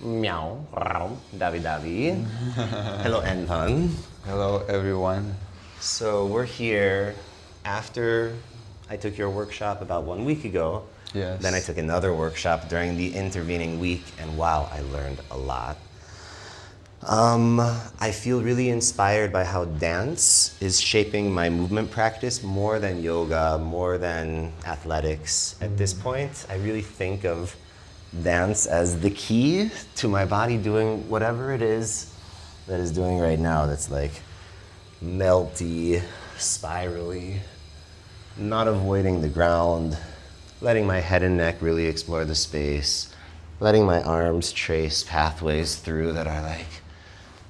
Meow. Davi Davi. Hello, Anton. Hello, everyone. So we're here after I took your workshop about 1 week ago. Yes. Then I took another workshop during the intervening week, and wow, I learned a lot. I feel really inspired by how dance is shaping my movement practice more than yoga, more than athletics. At this point, I really think of dance as the key to my body doing whatever it is that it's doing right now. That's like melty, spirally, not avoiding the ground, letting my head and neck really explore the space, letting my arms trace pathways through that are like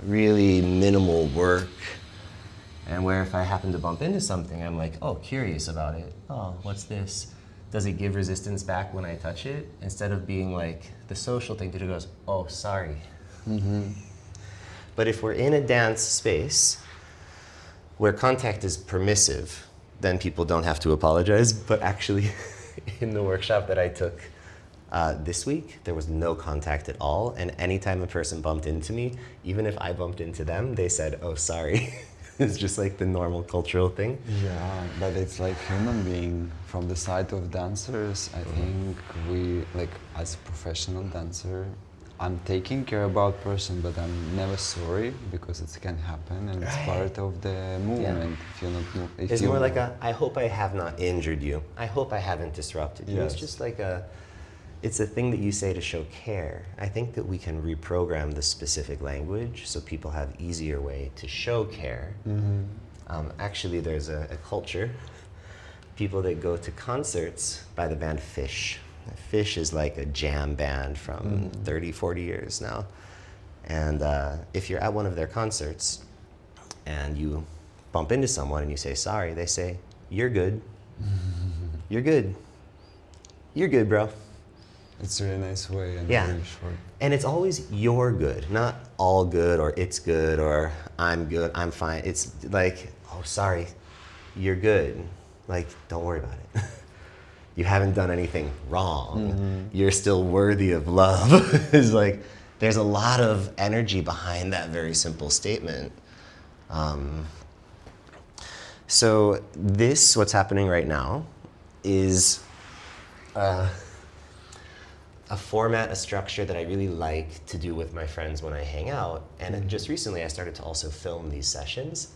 really minimal work, and where if I happen to bump into something, I'm like, oh, curious about it. Oh, what's this? Does it give resistance back when I touch it? Instead of being like the social thing to do goes, oh, sorry. But if we're in a dance space where contact is permissive, then people don't have to apologize. But actually, in the workshop that I took this week, there was no contact at all. And anytime a person bumped into me, even if I bumped into them, they said, oh, sorry. It's just like the normal cultural thing. Yeah, but it's like human being. From the side of dancers, I think we, like as a professional dancer, I'm taking care about person, but I'm never sorry because it can happen and it's part of the movement. If you're not It's more like I hope I have not injured you. I hope I haven't disrupted you. Yes. It's just like it's a thing that you say to show care. I think that we can reprogram the specific language so people have easier way to show care. Actually, there's a culture, people that go to concerts by the band Fish. Fish is like a jam band from 30, 40 years now. And if you're at one of their concerts and you bump into someone and you say sorry, they say, you're good. You're good. You're good, bro. It's a really nice way and Yeah. very short. And it's always you're good, not all good or it's good or I'm good, I'm fine. It's like, oh, sorry, you're good. Like, don't worry about it. You haven't done anything wrong. You're still worthy of love. It's like, there's a lot of energy behind that very simple statement. So this, what's happening right now, is a format, a structure that I really like to do with my friends when I hang out. And just recently I started to also film these sessions.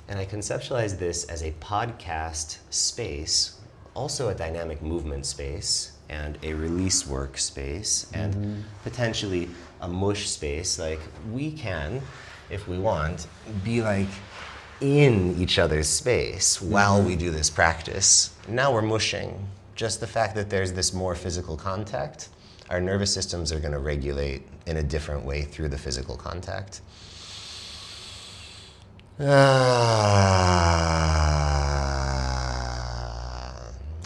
And I conceptualized this as a podcast space, also a dynamic movement space, and a release work space, and potentially a mush space. Like, we can, if we want, be like in each other's space while we do this practice. Now we're mushing. Just the fact that there's this more physical contact, our nervous systems are going to regulate in a different way through the physical contact.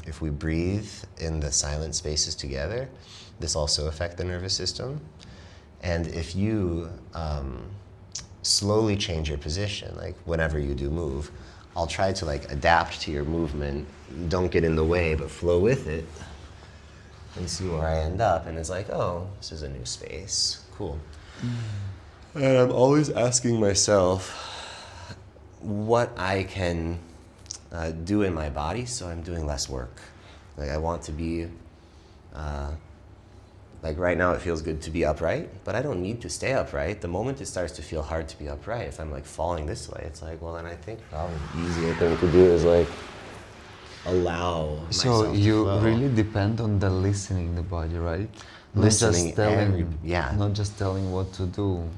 If we breathe in the silent spaces together, this also affects the nervous system. And if you slowly change your position, like whenever you do move, I'll try to like adapt to your movement. Don't get in the way, but flow with it and see where I end up. And it's like, oh, this is a new space. Cool. And I'm always asking myself what I can do in my body so I'm doing less work. Like, I want to be, like right now it feels good to be upright, but I don't need to stay upright. The moment it starts to feel hard to be upright, if I'm like falling this way, it's like, well, then I think probably the easier thing to do is like allow myself So to you flow. really depend on the listening the body, right? Listening not just telling, yeah. not just telling what to do.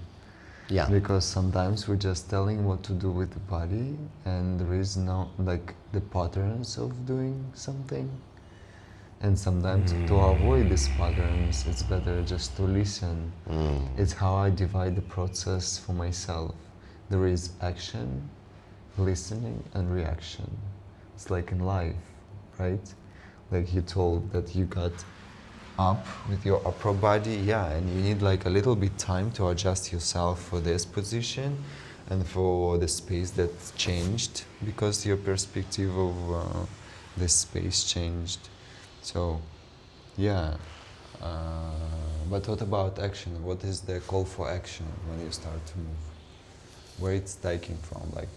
Yeah. Because sometimes we're just telling what to do with the body and there is no, like, the patterns of doing something. And sometimes to avoid these patterns, it's better just to listen. It's how I divide the process for myself. There is action, listening, and reaction. It's like in life, right? Like you told that you got up with your upper body, yeah, and you need like a little bit time to adjust yourself for this position and for the space that's changed because your perspective of the space changed. So, yeah, But what about action? What is the call for action when you start to move? Where it's taking from, like?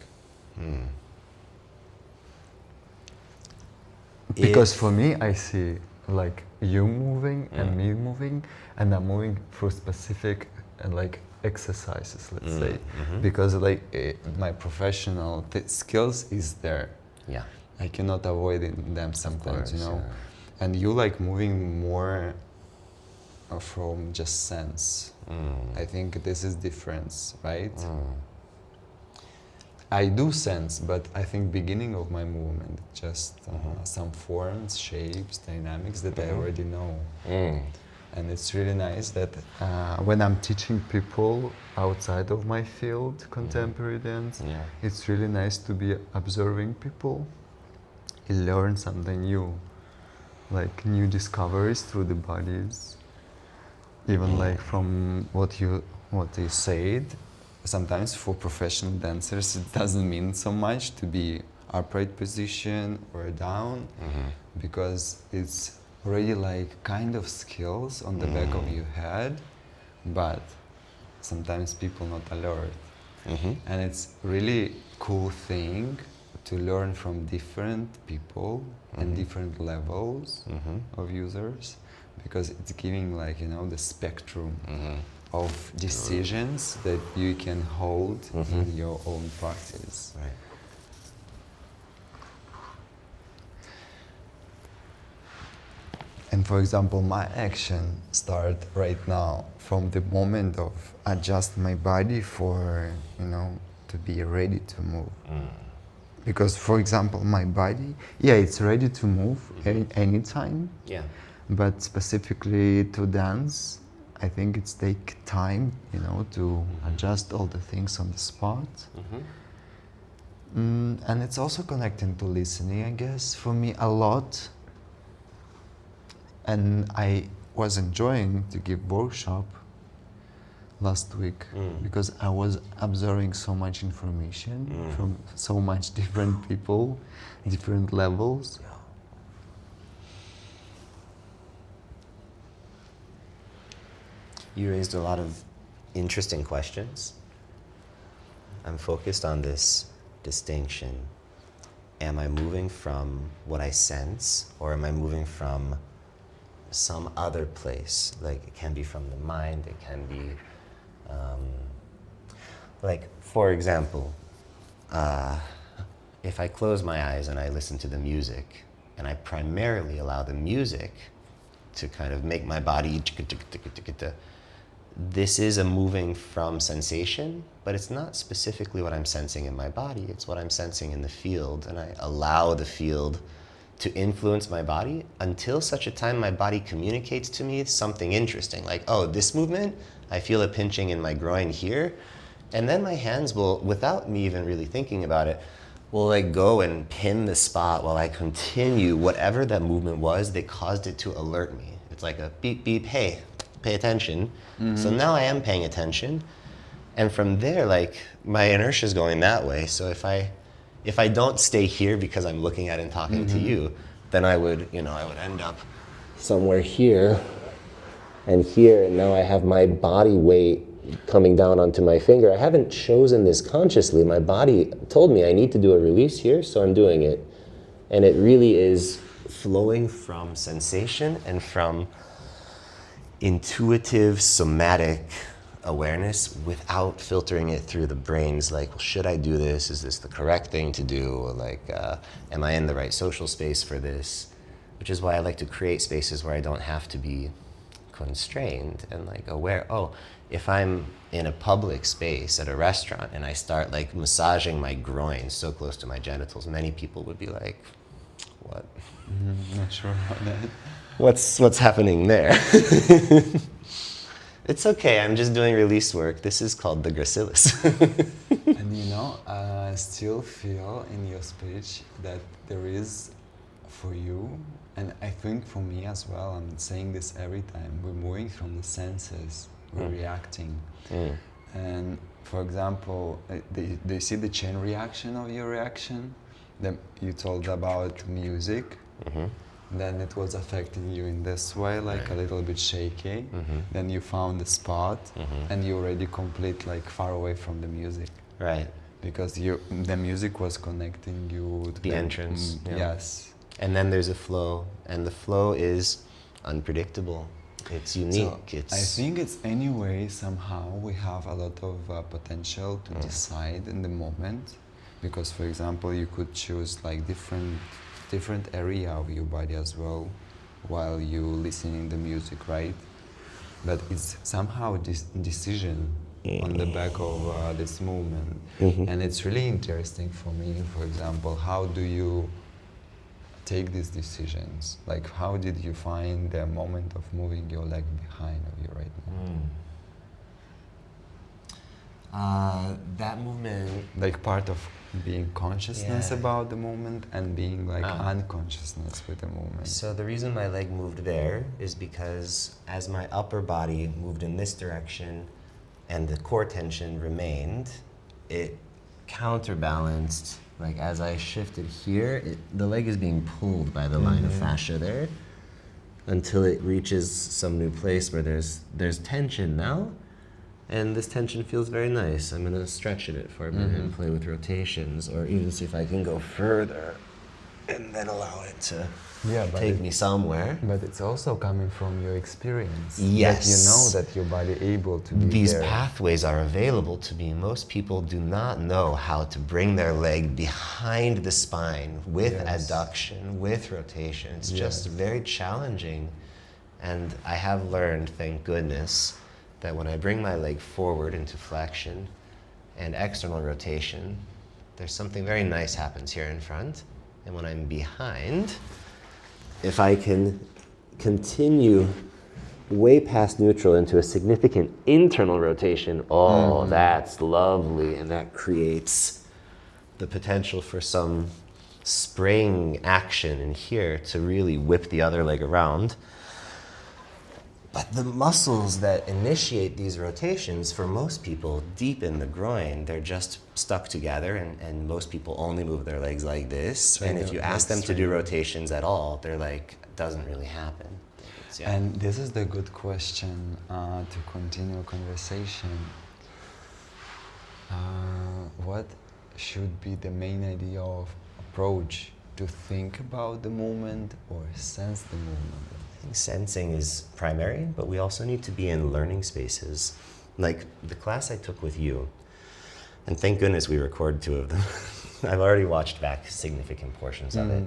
Because for me, I see like you moving and me moving, and I'm moving through specific like exercises, let's say, because like my professional skills is there. Yeah. I cannot avoid them sometimes, you course, know. yeah. And you like moving more from just sense. I think this is difference, right? I do sense, but I think beginning of my movement, just some forms, shapes, dynamics that I already know. And it's really nice that when I'm teaching people outside of my field, contemporary dance, it's really nice to be observing people. You learn something new, like new discoveries through the bodies. Even like from what you said, sometimes for professional dancers it doesn't mean so much to be upright position or down, because it's already like kind of skills on the back of your head, but sometimes people not alert. And it's really cool thing to learn from different people and different levels of users, because it's giving like, you know, the spectrum of decisions that you can hold in your own practice. Right. And for example, my action start right now from the moment of adjust my body for, you know, to be ready to move. Because for example, my body, it's ready to move anytime. Yeah. But specifically to dance, I think it's take time, you know, to adjust all the things on the spot. And it's also connecting to listening, I guess, for me a lot. And I was enjoying to give workshop last week because I was observing so much information from so much different people, different levels. You raised a lot of interesting questions. I'm focused on this distinction. Am I moving from what I sense, or am I moving from some other place? Like, it can be from the mind, it can be, like, for example, if I close my eyes and I listen to the music, and I primarily allow the music to kind of make my body, this is a moving from sensation, but it's not specifically what I'm sensing in my body, it's what I'm sensing in the field, and I allow the field to influence my body until such a time my body communicates to me something interesting, like, oh, this movement, I feel a pinching in my groin here, and then my hands will, without me even really thinking about it, will like go and pin the spot while I continue whatever that movement was that caused it to alert me. It's like a beep, beep, hey, pay attention. So now I am paying attention. And from there, like, my inertia is going that way. So if I don't stay here because I'm looking at and talking to you, then I would end up somewhere here and here, and now I have my body weight coming down onto my finger. I haven't chosen this consciously. My body told me I need to do a release here, so I'm doing it. And it really is flowing from sensation and from intuitive, somatic awareness without filtering it through the brains, like, well, should I do this? Is this the correct thing to do? Or like, am I in the right social space for this? Which is why I like to create spaces where I don't have to be constrained and like aware, oh, if I'm in a public space at a restaurant and I start like massaging my groin so close to my genitals, many people would be like, what? Not sure about that. What's happening there? It's okay, I'm just doing release work. This is called the gracilis. And you know, I still feel in your speech that there is for you, and I think for me as well, I'm saying this every time, we're moving from the senses, we're reacting. And for example, do you see the chain reaction of your reaction that you told about music? then it was affecting you in this way, like a little bit shaky. Then you found the spot, and you already complete like far away from the music. Right. Because the music was connecting you to The entrance. Yeah. Yes. And then there's a flow, and the flow is unpredictable. It's unique. So I think it's anyway somehow we have a lot of potential to decide in the moment, because for example you could choose like different area of your body as well while you listening the music, right? But it's somehow this decision on the back of this movement, and it's really interesting for me. For example, how do you take these decisions? Like, how did you find the moment of moving your leg behind of you right now? That movement. Like part of being consciousness Yeah. about the moment and being like unconsciousness with the moment. So the reason my leg moved there is because as my upper body moved in this direction and the core tension remained, it counterbalanced. Like as I shifted here, the leg is being pulled by the line of fascia there until it reaches some new place where there's tension now. And this tension feels very nice. I'm gonna stretch it for a minute and play with rotations, or even see if I can go further and then allow it to take me somewhere. But it's also coming from your experience. Yes. That you know that your body able to be These there. pathways are available to me. Most people do not know how to bring their leg behind the spine with adduction, with rotation. It's just very challenging. And I have learned, thank goodness, that when I bring my leg forward into flexion and external rotation, there's something very nice happens here in front. And when I'm behind, if I can continue way past neutral into a significant internal rotation, that's lovely. And that creates the potential for some spring action in here to really whip the other leg around. But the muscles that initiate these rotations, for most people, deep in the groin, they're just stuck together, and most people only move their legs like this. And if you ask them to do rotations at all, they're like, it doesn't really happen. And this is the good question to continue conversation. What should be the main idea of approach? To think about the movement or sense the movement? I think sensing is primary, but we also need to be in learning spaces. Like the class I took with you, and thank goodness we recorded 2 of them. I've already watched back significant portions of it.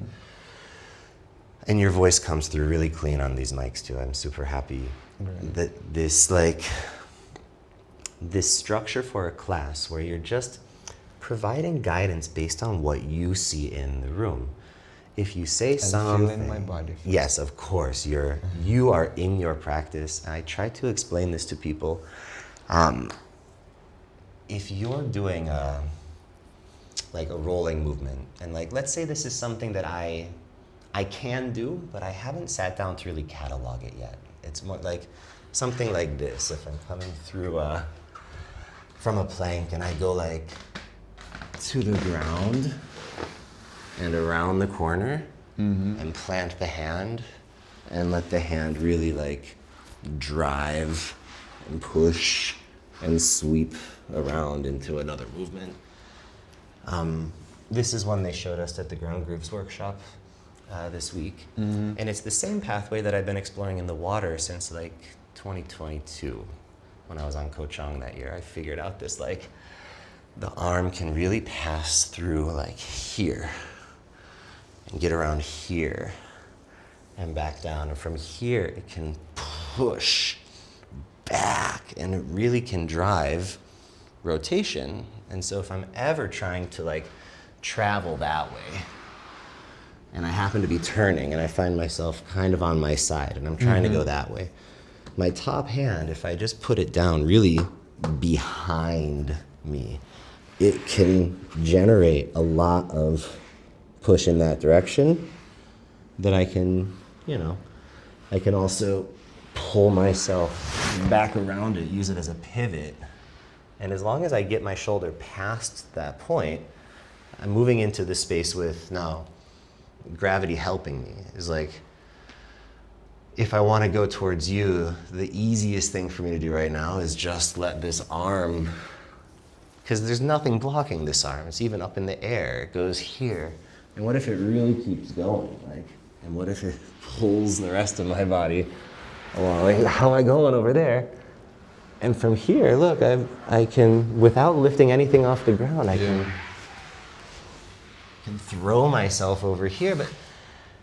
And your voice comes through really clean on these mics too. I'm super happy that this structure for a class where you're just providing guidance based on what you see in the room. If you say something, feel in my body. Yes, of course, you are in your practice. I try to explain this to people. If you're doing a rolling movement, and let's say this is something that I can do, but I haven't sat down to really catalog it yet. It's more like something like this. If I'm coming through from a plank and I go to the ground and around the corner and plant the hand and let the hand really drive and push and sweep around into another movement. This is one they showed us at the Ground Grooves workshop this week. And it's the same pathway that I've been exploring in the water since 2022. When I was on Koh Chang that year, I figured out this the arm can really pass through here and get around here and back down. And from here, it can push back and it really can drive rotation. And so if I'm ever trying to travel that way and I happen to be turning and I find myself kind of on my side and I'm trying to go that way, my top hand, if I just put it down really behind me, it can generate a lot of push in that direction that I can, I can also pull myself back around it, use it as a pivot. And as long as I get my shoulder past that point, I'm moving into this space with now gravity helping me. It's if I want to go towards you, the easiest thing for me to do right now is just let this arm, because there's nothing blocking this arm. It's even up in the air. It goes here. And what if it really keeps going? Like, and what if it pulls the rest of my body along? Like, how am I going over there? And from here, look, I can, without lifting anything off the ground, I can throw myself over here. But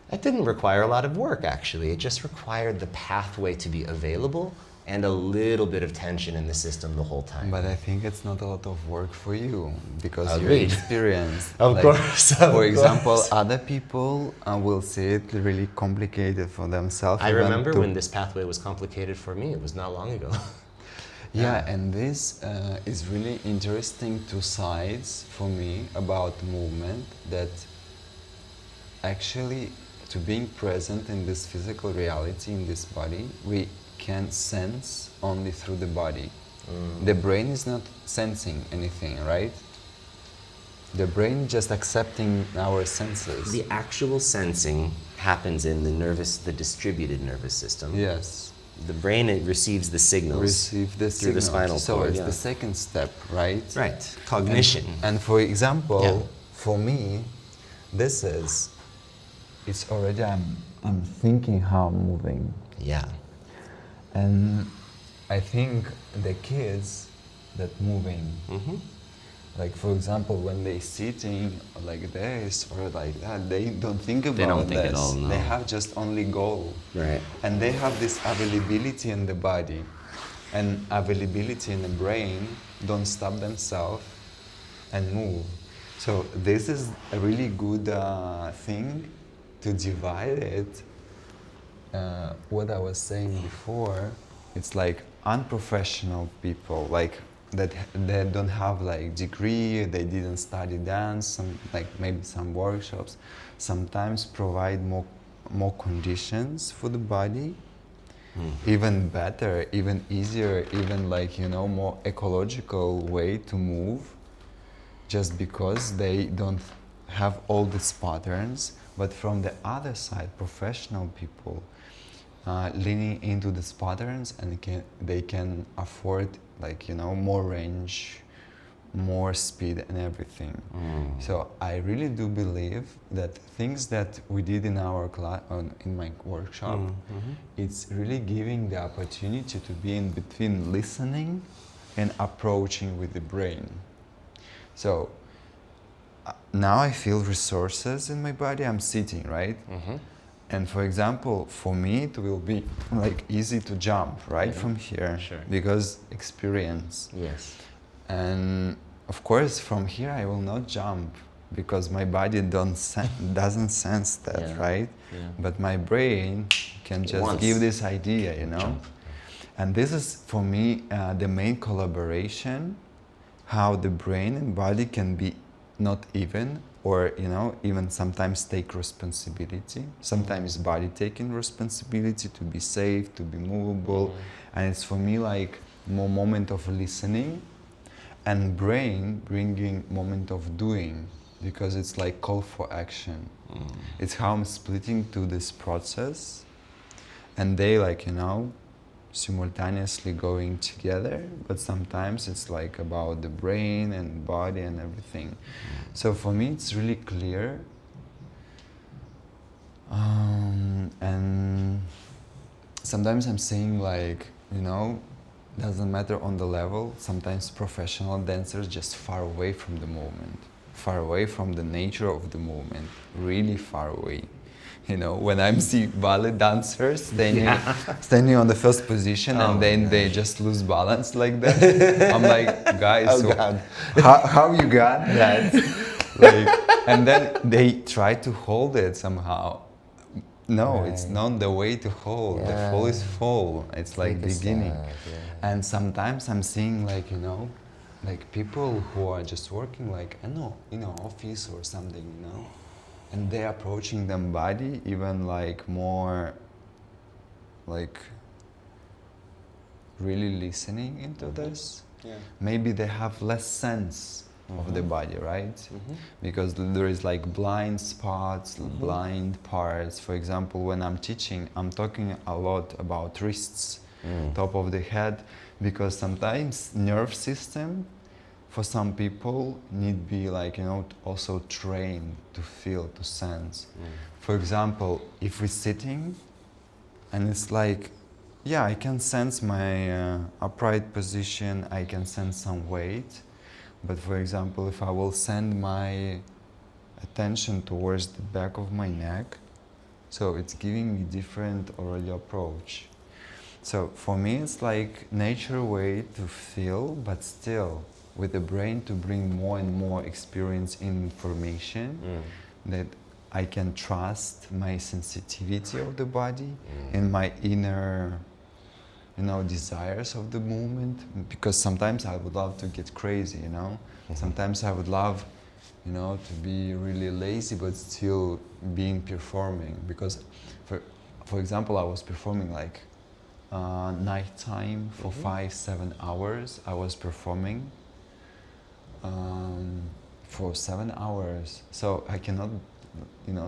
that didn't require a lot of work, actually. It just required the pathway to be available and a little bit of tension in the system the whole time. But I think it's not a lot of work for you because Agreed. you're experienced. Of course. For example, other people will see it really complicated for themselves. I remember when this pathway was complicated for me. It was not long ago. Yeah, and this is really interesting two sides for me about movement, that actually to being present in this physical reality, in this body, we can sense only through the body. The brain is not sensing anything, right? The brain just accepting our senses. The actual sensing happens in the distributed nervous system. Yes. The brain, it receives the signals Receive the through the spinal so cord. it's the second step, right? Right. Cognition. And for example, Yeah. for me, this is, it's already, I'm thinking how I'm moving. Yeah. And I think the kids that moving, like for example, when they sitting like this or like that, they don't think about don't think this. at all, no. They have just only goal. Right. And they have this availability in the body and availability in the brain, don't stop themselves and move. So this is a really good thing to divide it. What I was saying before, it's like unprofessional people, like that they don't have like degree, they didn't study dance, some like maybe some workshops, sometimes provide more conditions for the body, even better, even easier, even like, you know, more ecological way to move, just because they don't have all these patterns. But from the other side, professional people leaning into these patterns, and they can afford, like, you know, more range, more speed and everything. So I really do believe that things that we did in our class, in my workshop, it's really giving the opportunity to be in between listening and approaching with the brain. So now I feel resources in my body. I'm sitting, right? And for example, for me, it will be like easy to jump right from here, because experience. Yes. And of course, from here I will not jump because my body doesn't sense that, right? Yeah. But my brain can just give this idea, you know. Jump. And this is for me the main collaboration, how the brain and body can be not even, or, you know, even sometimes take responsibility. Sometimes body taking responsibility to be safe, to be movable. And it's for me like more moment of listening, and brain bringing moment of doing, because it's like call for action. It's how I'm splitting to this process, and they, like, you know, simultaneously going together, but sometimes it's like about the brain and body and everything. So for me it's really clear, and sometimes I'm saying, like, you know, doesn't matter on the level, sometimes professional dancers just far away from the movement, far away from the nature of the movement, really far away. You know, when I see ballet dancers standing on the first position, and then they just lose balance like that, I'm like, guys, how you got that? Like, and then they try to hold it somehow. No, it's not the way to hold. The fall is fall. It's like beginning. And sometimes I'm seeing, like, you know, like people who are just working, like, I know, in an office or something, you know, and they're approaching them body even like more, like, really listening into this. Maybe they have less sense of the body, right? Because there is like blind spots, blind parts. For example, when I'm teaching, I'm talking a lot about wrists, top of the head, because sometimes nerve system for some people need be like, also trained to feel, to sense. For example, if we're sitting and it's like, yeah, I can sense my upright position, I can sense some weight. But for example, if I will send my attention towards the back of my neck, so it's giving me different already approach. So for me, it's like nature way to feel, but still with the brain to bring more and more experience in information that I can trust my sensitivity of the body and my inner desires of the movement, because sometimes I would love to get crazy, Sometimes I would love, to be really lazy but still being performing. Because, for example, I was performing like nighttime for 5-7 hours. I was performing for 7 hours, so I cannot,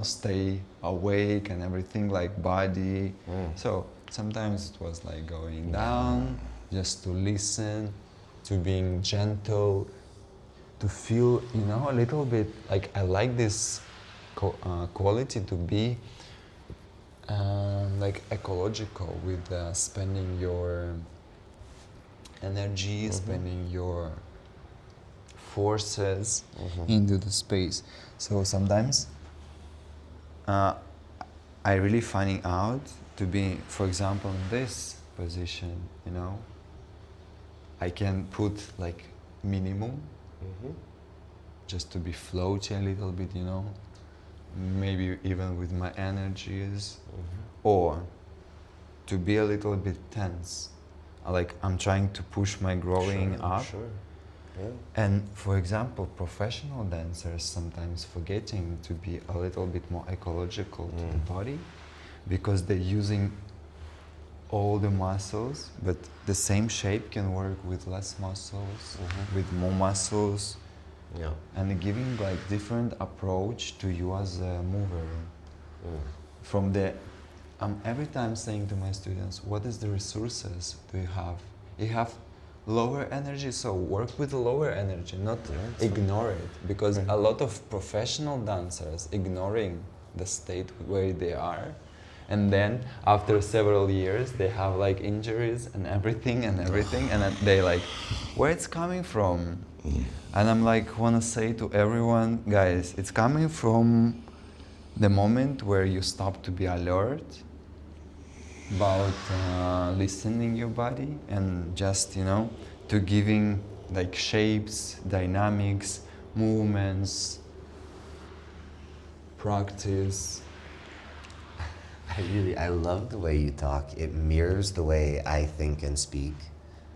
stay awake and everything like body. So sometimes it was like going down, just to listen, to being gentle, to feel, a little bit like I like this quality to be like ecological with spending your energy, spending your forces into the space. So sometimes I really finding out to be, for example, in this position, I can put like minimum just to be floaty a little bit, maybe even with my energies, or to be a little bit tense, like I'm trying to push my growing up. And for example, professional dancers sometimes forgetting to be a little bit more ecological to the body, because they're using all the muscles, but the same shape can work with less muscles, with more muscles, and giving like different approach to you as a mover. From the, I'm every time saying to my students, what is the resources do you have? You have lower energy, so work with lower energy, not ignore it, because a lot of professional dancers ignoring the state where they are, and then after several years they have like injuries and everything, and then they like, where it's coming from? And I'm like, wanna say to everyone, guys, it's coming from the moment where you stop to be alert about listening your body and just, to giving like shapes, dynamics, movements, practice. I love the way you talk. It mirrors the way I think and speak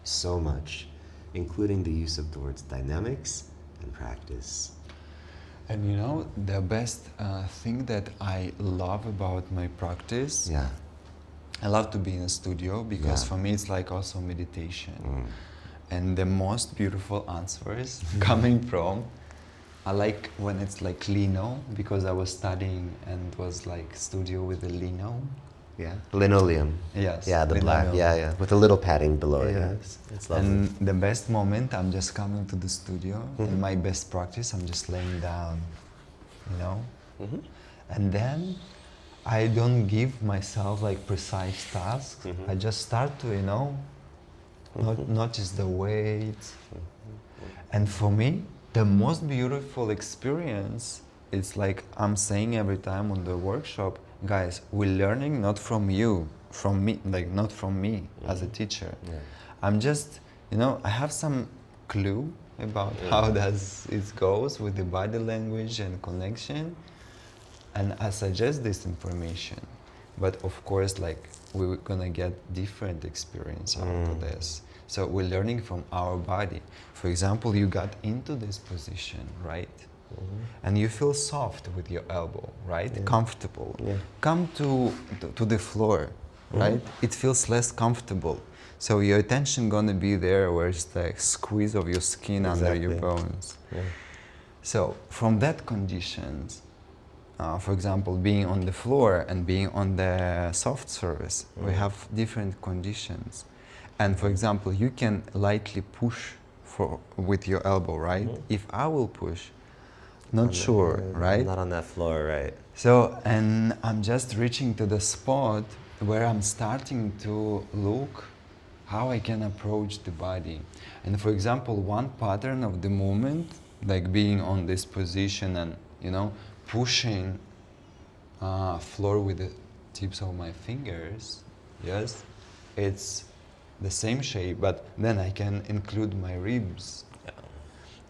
so much, including the use of the words dynamics and practice. And the best thing that I love about my practice, I love to be in a studio, because for me it's like also meditation. And the most beautiful answers coming from, I like when it's like lino, because I was studying and it was like studio with the lino. Linoleum. Yes. Yeah, the linoleum. black. With a little padding below it. It's lovely. And the best moment, I'm just coming to the studio, and my best practice, I'm just laying down, And then I don't give myself like precise tasks. I just start to, notice the weight. And for me, the most beautiful experience, it's like I'm saying every time on the workshop, guys, we're learning not from you, from me, like not from me as a teacher. I'm just, I have some clue about how does it goes with the body language and connection, and I suggest this information. But of course, like, we're gonna get different experience out of this. So we're learning from our body. For example, you got into this position, right? And you feel soft with your elbow, right? Comfortable. Come to the floor, right? It feels less comfortable. So your attention gonna be there where it's the squeeze of your skin under your Exactly. bones. Yeah. So from that conditions, for example, being on the floor and being on the soft surface, we have different conditions. And for example, you can lightly push with your elbow, right? If I will push, not sure, right? Not on that floor, right? So, and I'm just reaching to the spot where I'm starting to look how I can approach the body. And for example, one pattern of the movement, like being on this position and, you know, pushing floor with the tips of my fingers, yes, it's the same shape, but then I can include my ribs.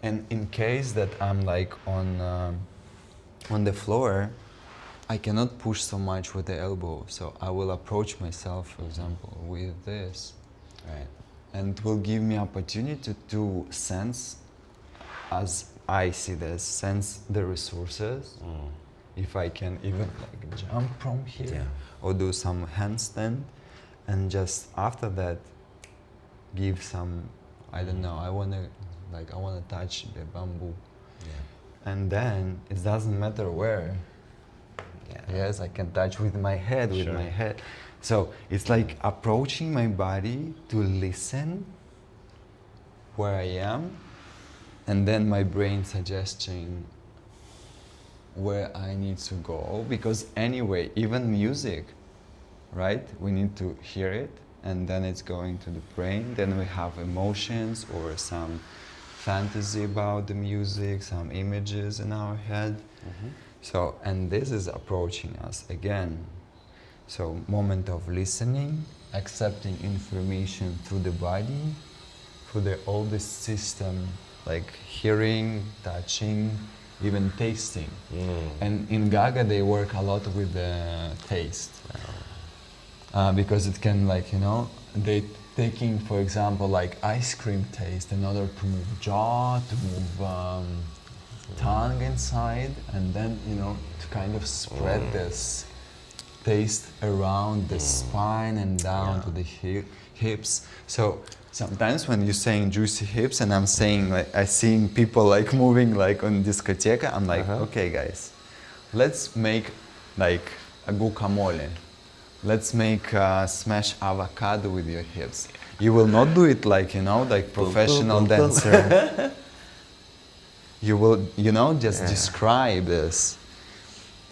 And in case that I'm like on the floor, I cannot push so much with the elbow, so I will approach myself, for example, with this, right? And it will give me opportunity to sense, as I see this, sense the resources. If I can even like jump from here or do some handstand, and just after that, give some, I don't know, I wanna touch the bamboo. And then it doesn't matter where. Yes, I can touch with my head, with my head. So it's like approaching my body to listen where I am, and then my brain suggesting where I need to go. Because anyway, even music, right? We need to hear it, and then it's going to the brain. Then we have emotions or some fantasy about the music, some images in our head. So, and this is approaching us again. So, moment of listening, accepting information through the body, through the oldest system, like hearing, touching, even tasting. And in Gaga, they work a lot with the taste. Because it can, like, you know, they taking, for example, like ice cream taste in order to move jaw, to move tongue inside, and then, you know, to kind of spread this taste around the spine and down to the hips. So sometimes when you're saying juicy hips and I'm saying, like, I seeing people like moving like on discoteca, I'm like, okay guys, let's make like a guacamole. Let's make smash avocado with your hips. You will not do it like, you know, like professional dancer. You will, you know, just describe this.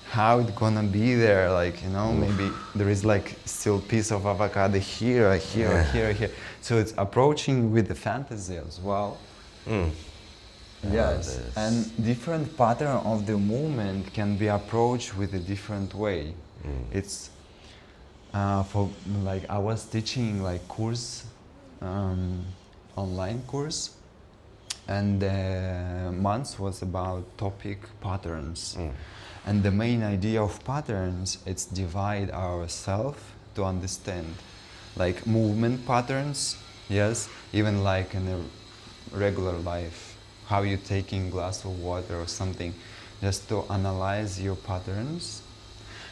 How it's gonna be there, like, you know, maybe there is like still piece of avocado here, here, here, here. So it's approaching with the fantasy as well. Yes, and different pattern of the movement can be approached with a different way. It's for like I was teaching like course, online course, and the month was about topic patterns. And the main idea of patterns, it's divide ourselves to understand, like movement patterns, yes, even like in a regular life, how you taking glass of water or something, just to analyze your patterns,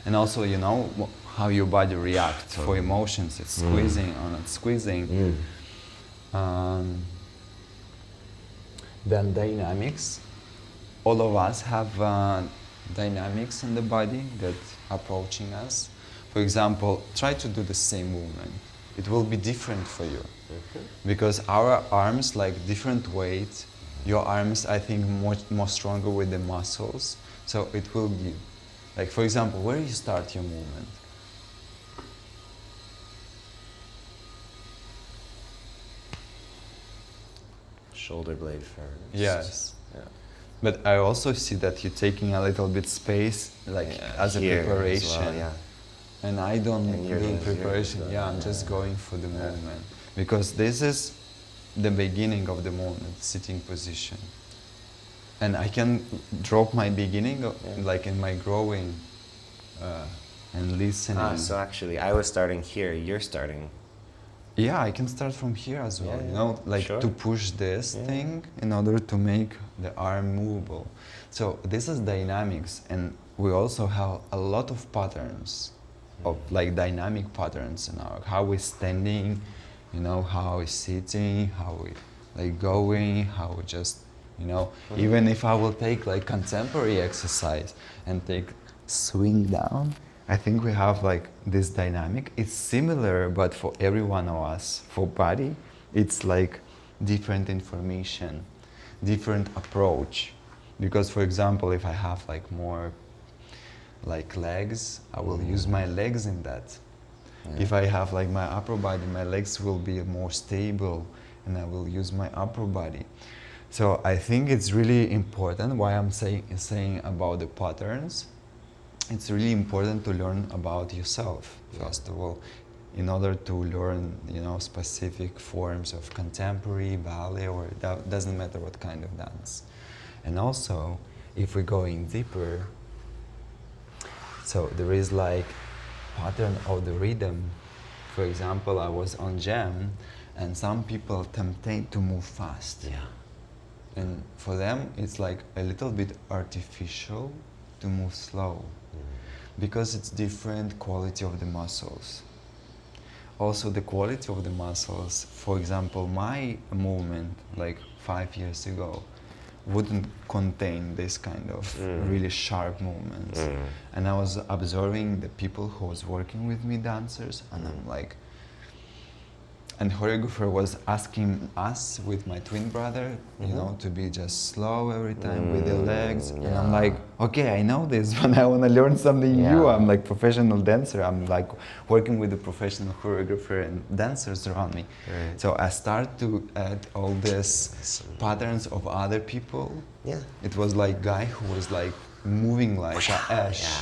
and also, you know, how your body reacts for emotions, it's squeezing or not squeezing. Then dynamics. All of us have dynamics in the body that approaching us. For example, try to do the same movement. It will be different for you. Because our arms, like different weight, your arms, I think, more stronger with the muscles. So it will give. Like, for example, where you start your movement? Shoulder blade first. Yes. Yeah. But I also see that you're taking a little bit space, like as a Here preparation. as well, And I don't And you're do just preparation. here, I'm just going for the movement. Because this is the beginning of the movement, sitting position. And I can drop my beginning, like in my growing and listening. So actually, I was starting here, you're starting. Yeah, I can start from here as well, you know, like Sure. to push this thing in order to make the arm movable. So this is dynamics, and we also have a lot of patterns, of like dynamic patterns in our, how we're standing, you know, how it's sitting, how it like going, how it just, you know, even if I will take like contemporary exercise and take swing down, I think we have like this dynamic. It's similar, but for every one of us, for body, it's like different information, different approach. Because for example, if I have like more like legs, I will use my legs in that. If I have like my upper body, my legs will be more stable and I will use my upper body. So I think it's really important why I'm saying about the patterns. It's really important to learn about yourself, first of all, in order to learn, you know, specific forms of contemporary, ballet, or it doesn't matter what kind of dance. And also, if we're going deeper, so there is like pattern of the rhythm. For example, I was on jam, and some people tempted to move fast. Yeah. And for them, it's like a little bit artificial to move slow, because it's different quality of the muscles. Also, the quality of the muscles. For example, my movement, like 5 years ago, wouldn't contain this kind of really sharp movements. And I was observing the people who was working with me, dancers, and I'm like, and choreographer was asking us with my twin brother, you know, to be just slow every time with the legs. And I'm like, okay, I know this, but I want to learn something new. I'm like professional dancer. I'm like working with a professional choreographer and dancers around me. Right. So I start to add all these patterns of other people. Yeah. It was like guy who was like moving like an ash.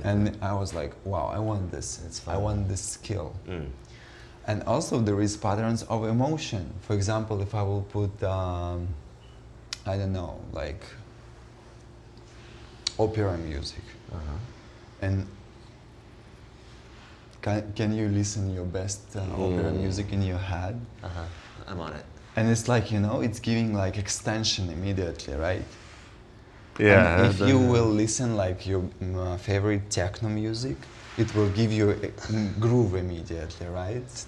And I was like, wow, I want this. It's I fun. want this skill. And also there is patterns of emotion. For example, if I will put, I don't know, like opera music. And can you listen your best opera music in your head? I'm on it. And it's like, you know, it's giving like extension immediately, right? Yeah. And if you will listen like your favorite techno music, it will give you a groove immediately, right?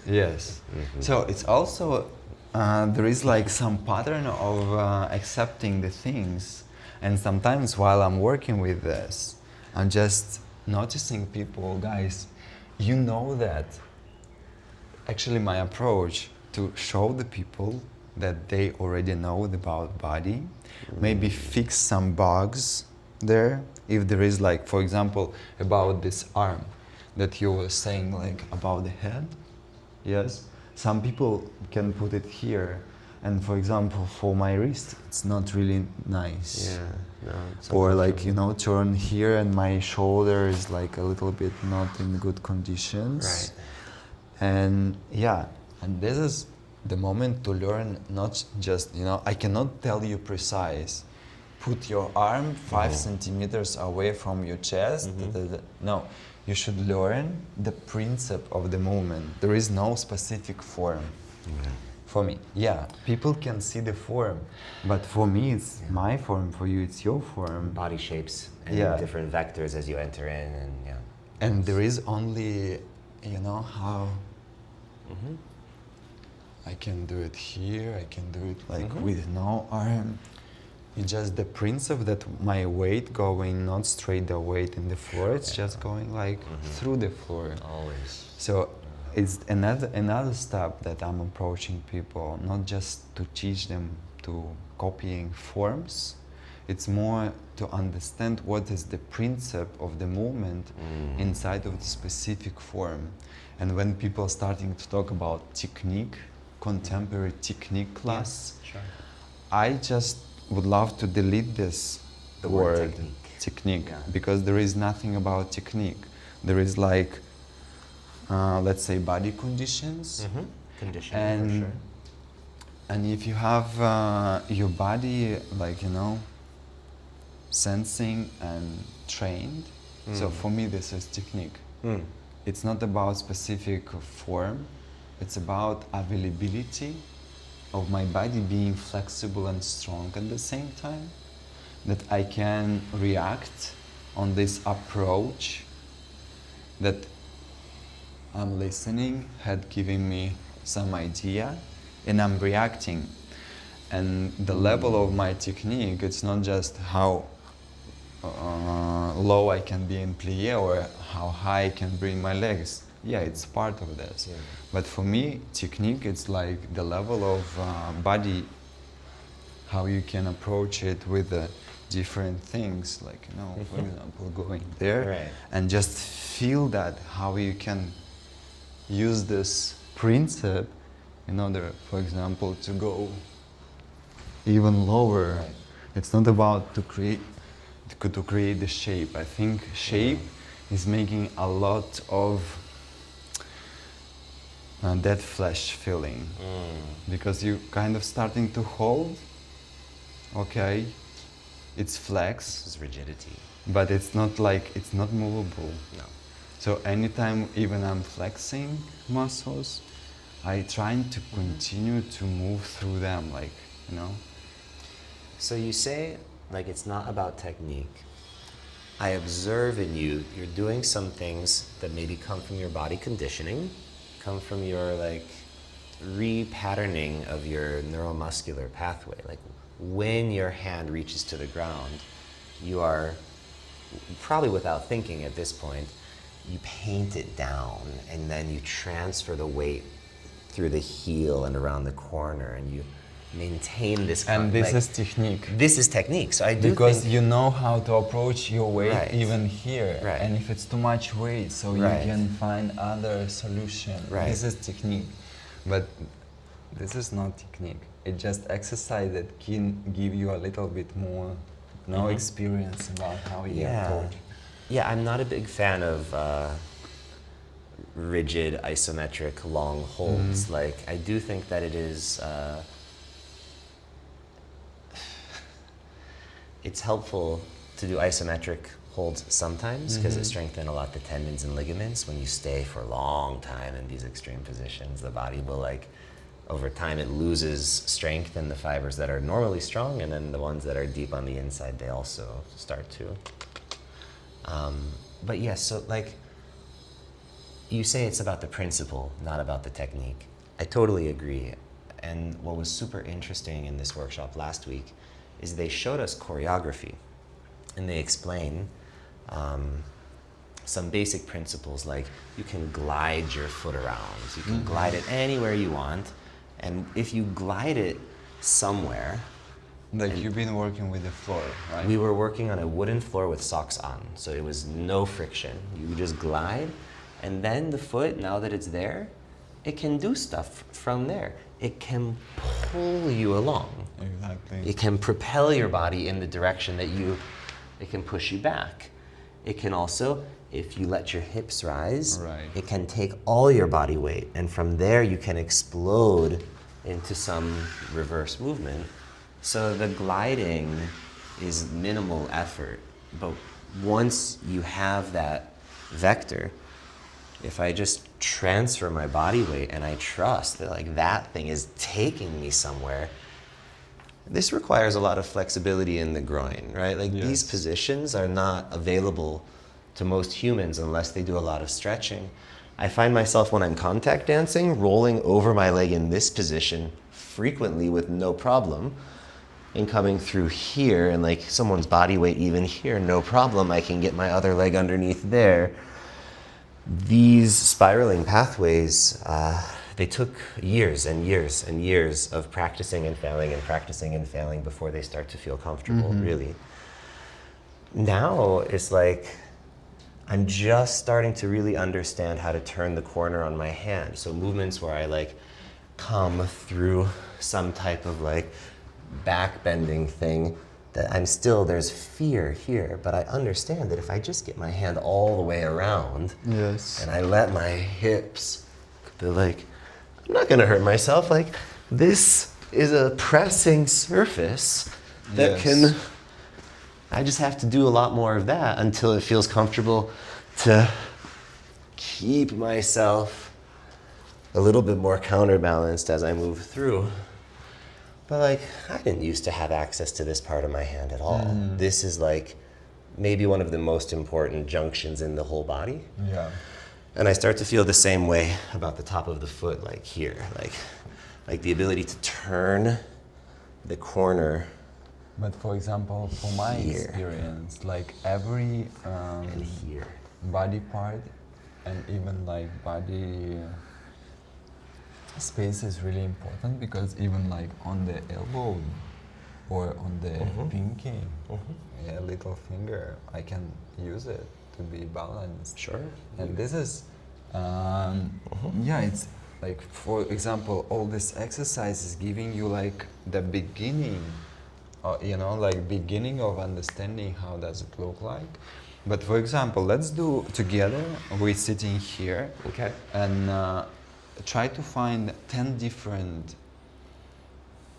Yes. So it's also, there is like some pattern of accepting the things. And sometimes while I'm working with this, I'm just noticing people, guys, you know that actually my approach to show the people that they already know about body, maybe fix some bugs there. If there is like, for example, about this arm that you were saying, like about the head. Yes, some people can put it here, and for example, for my wrist, it's not really nice. Yeah. No. It's Or like, you know, turn here and my shoulder is like a little bit not in good conditions. Right. And yeah, and this is the moment to learn, not just, you know, I cannot tell you precise, put your arm 5 centimeters away from your chest. No. You should learn the principle of the movement. There is no specific form for me. Yeah, people can see the form, but for me it's my form, for you it's your form. Body shapes and different vectors as you enter in, and And there is only, you know, how I can do it here, I can do it like with no arm. It's just the principle that my weight going not straight the weight in the floor, it's just going like through the floor. always. So it's another step that I'm approaching people, not just to teach them to copying forms. It's more to understand what is the principle of the movement inside of the specific form. And when people starting to talk about technique, contemporary technique class, I just would love to delete this The word word technique, because there is nothing about technique. There is like, let's say, body conditions. Conditioning, And for sure. and if you have your body, like, you know, sensing and trained, so for me this is technique. It's not about specific form, it's about availability of my body being flexible and strong at the same time, that I can react on this approach, that I'm listening, head giving me some idea, and I'm reacting. And the level of my technique, it's not just how low I can be in plie or how high I can bring my legs. Yeah, it's part of this. Yeah. But for me, technique, it's like the level of body, how you can approach it with different things, like, you know, for example, going there Right. and just feel that, how you can use this principle in order, for example, to go even lower. Right. It's not about to create the shape. I think shape is making a lot of dead flesh feeling, because you kind of starting to hold. Okay, it's flex, This is rigidity. but it's not like, it's not movable. No. So anytime even I'm flexing muscles, I trying to continue to move through them, like, you know. So you say, like, it's not about technique. I observe in you, you're doing some things that maybe come from your body conditioning, come from your, like, repatterning of your neuromuscular pathway. Like, when your hand reaches to the ground, you are, probably without thinking at this point, you paint it down, and then you transfer the weight through the heel and around the corner, and you maintain this. And this like, is technique. this is technique. So I do Because think, you know how to approach your weight Right. even here. Right. And if it's too much weight, so Right. you can find other solution. Right. This is technique. But this is not technique. It's just exercise that can give you a little bit more experience about how you yeah, approach. yeah. I'm not a big fan of rigid isometric long holds. Like, I do think that it is. It's helpful to do isometric holds sometimes because it strengthens a lot the tendons and ligaments. When you stay for a long time in these extreme positions, the body will, like, over time it loses strength in the fibers that are normally strong, and then the ones that are deep on the inside, they also start to. But yes, so, like, you say it's about the principle, not about the technique. I totally agree. And what was super interesting in this workshop last week is they showed us choreography, and they explain some basic principles, like you can glide your foot around. You can glide it anywhere you want, and if you glide it somewhere, Like, you've been working with the floor, right? we were working on a wooden floor with socks on, so it was no friction. You just glide, and then the foot, now that it's there, it can do stuff from there. It can pull you along. Exactly. It can propel your body in the direction that it can push you back. It can also, if you let your hips rise, Right. it can take all your body weight, and from there you can explode into some reverse movement. So the gliding is minimal effort, but once you have that vector, if I just transfer my body weight and I trust that, like, that thing is taking me somewhere, this requires a lot of flexibility in the groin, right? Like, these Yes. positions are not available to most humans unless they do a lot of stretching. I find myself, when I'm contact dancing, rolling over my leg in this position frequently with no problem, and coming through here, and, like, someone's body weight even here, no problem, I can get my other leg underneath there. These spiraling pathways, they took years and years and years of practicing and failing before they start to feel comfortable, really. Now it's like I'm just starting to really understand how to turn the corner on my hand. So movements where I, like, come through some type of, like, back bending thing, that I'm still, there's fear here, but I understand that if I just get my hand all the way around, Yes. and I let my hips, they're like, I'm not gonna hurt myself. Like, this is a pressing surface that Yes. can, I just have to do a lot more of that until it feels comfortable to keep myself a little bit more counterbalanced as I move through. But, like, I didn't used to have access to this part of my hand at all. This is, like, maybe one of the most important junctions in the whole body. Yeah. And I start to feel the same way about the top of the foot, like here, like the ability to turn the corner. But for example, for my Here. experience, like every And here. body part and even like body space is really important, because even like on the elbow or on the pinky, a little finger, I can use it to be balanced. Sure. And this is, yeah, it's like, for example, all this exercise is giving you like the beginning, you know, like beginning of understanding how does it look like. But for example, let's do together, we're sitting here, Okay. and try to find 10 different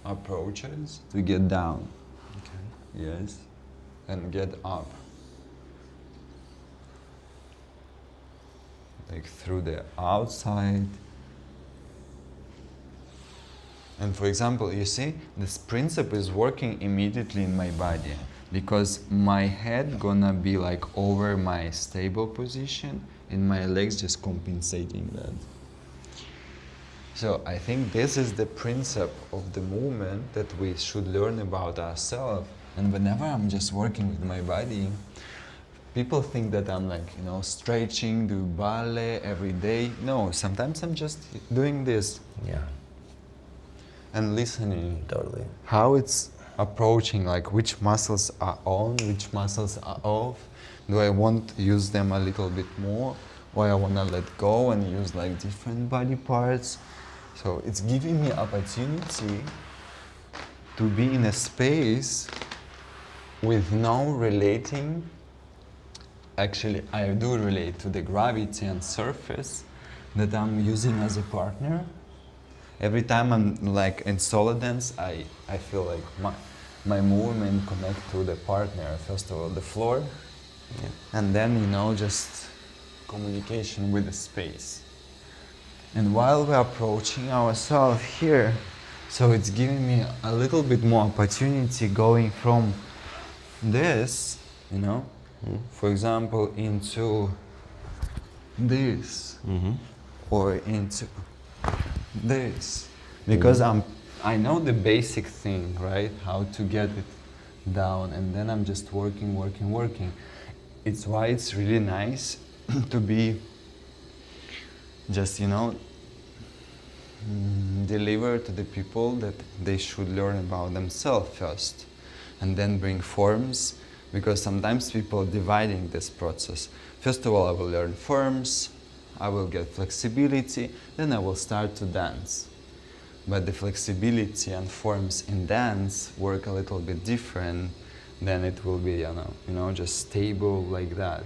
approaches to get down. Okay. Yes. And get up. Like through the outside. And for example, you see, this principle is working immediately in my body, because my head gonna be like over my stable position and my legs just compensating that. So I think this is the principle of the movement that we should learn about ourselves. And whenever I'm just working with my body, people think that I'm like, you know, stretching, do ballet every day. No, sometimes I'm just doing this Yeah. and listening. Totally. How it's approaching, like which muscles are on, which muscles are off. Do I want to use them a little bit more, or I want to let go and use like different body parts? So it's giving me opportunity to be in a space with no relating. Actually, I do relate to the gravity and surface that I'm using as a partner. Every time I'm like in solo dance, I feel like my movement connect to the partner. First of all, the floor, and then, you know, just communication with the space. And while we're approaching ourselves here, so it's giving me a little bit more opportunity going from this, you know, for example, into this, or into this, because I know the basic thing, right? How to get it down, and then I'm just working. It's why it's really nice to be just, you know, deliver to the people that they should learn about themselves first, and then bring forms, because sometimes people are dividing this process. First of all, I will learn forms, I will get flexibility, then I will start to dance. But the flexibility and forms in dance work a little bit different than it will be, you know, just stable like that.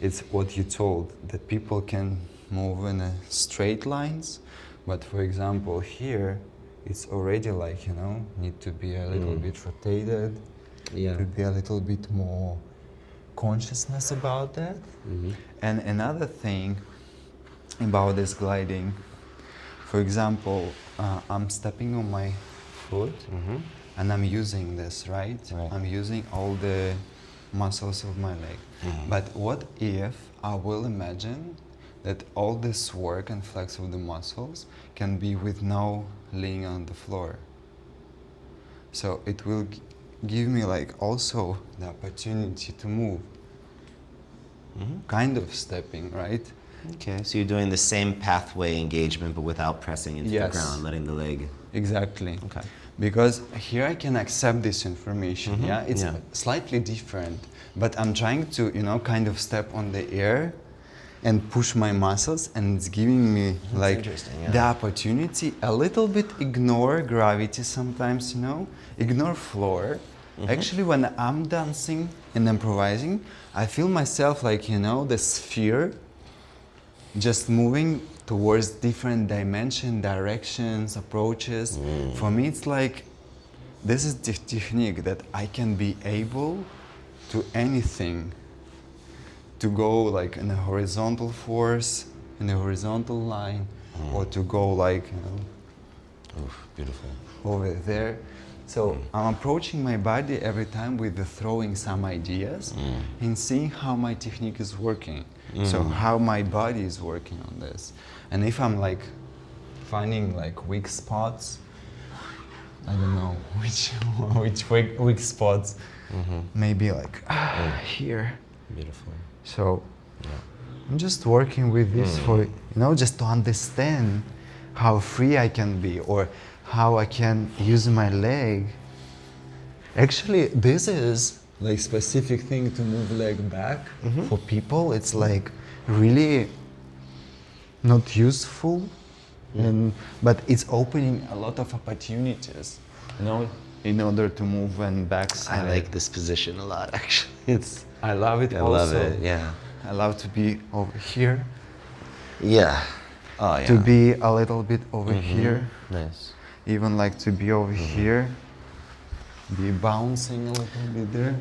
It's what you told, that people can move in a straight lines, but for example here, it's already like, you know, need to be a little bit rotated, to be a little bit more consciousness about that. And another thing about this gliding, for example, I'm stepping on my foot and I'm using this, right? I'm using all the muscles of my leg. But what if I will imagine that all this work and flex of the muscles can be with no laying on the floor? So it will give me like also the opportunity to move. Kind of stepping, right? Okay, so you're doing the same pathway engagement, but without pressing into the ground, letting the leg. Exactly. Okay. Because here I can accept this information, it's slightly different, but I'm trying to, you know, kind of step on the air and push my muscles, and it's giving me like the opportunity a little bit ignore gravity sometimes, you know, ignore floor. Actually, when I'm dancing and improvising, I feel myself like, you know, the sphere just moving towards different directions, approaches. For me, it's like, this is the technique that I can be able to anything, to go like in a horizontal force, in a horizontal line, or to go like, you know, Beautiful. over there. So I'm approaching my body every time with the throwing some ideas and seeing how my technique is working. So how my body is working on this. And if I'm like finding like weak spots, I don't know which weak spots, maybe like here. Beautiful. So I'm just working with this for, just to understand how free I can be or how I can use my leg. Actually, this is like specific thing to move leg back. For people, it's like really not useful, but it's opening a lot of opportunities, in order to move and backside. I like this position a lot, actually. I love it I also. love it, yeah. I love to be over here, Yeah. Oh, yeah. to be a little bit over here, Nice. even like to be over here, be bouncing a little bit there.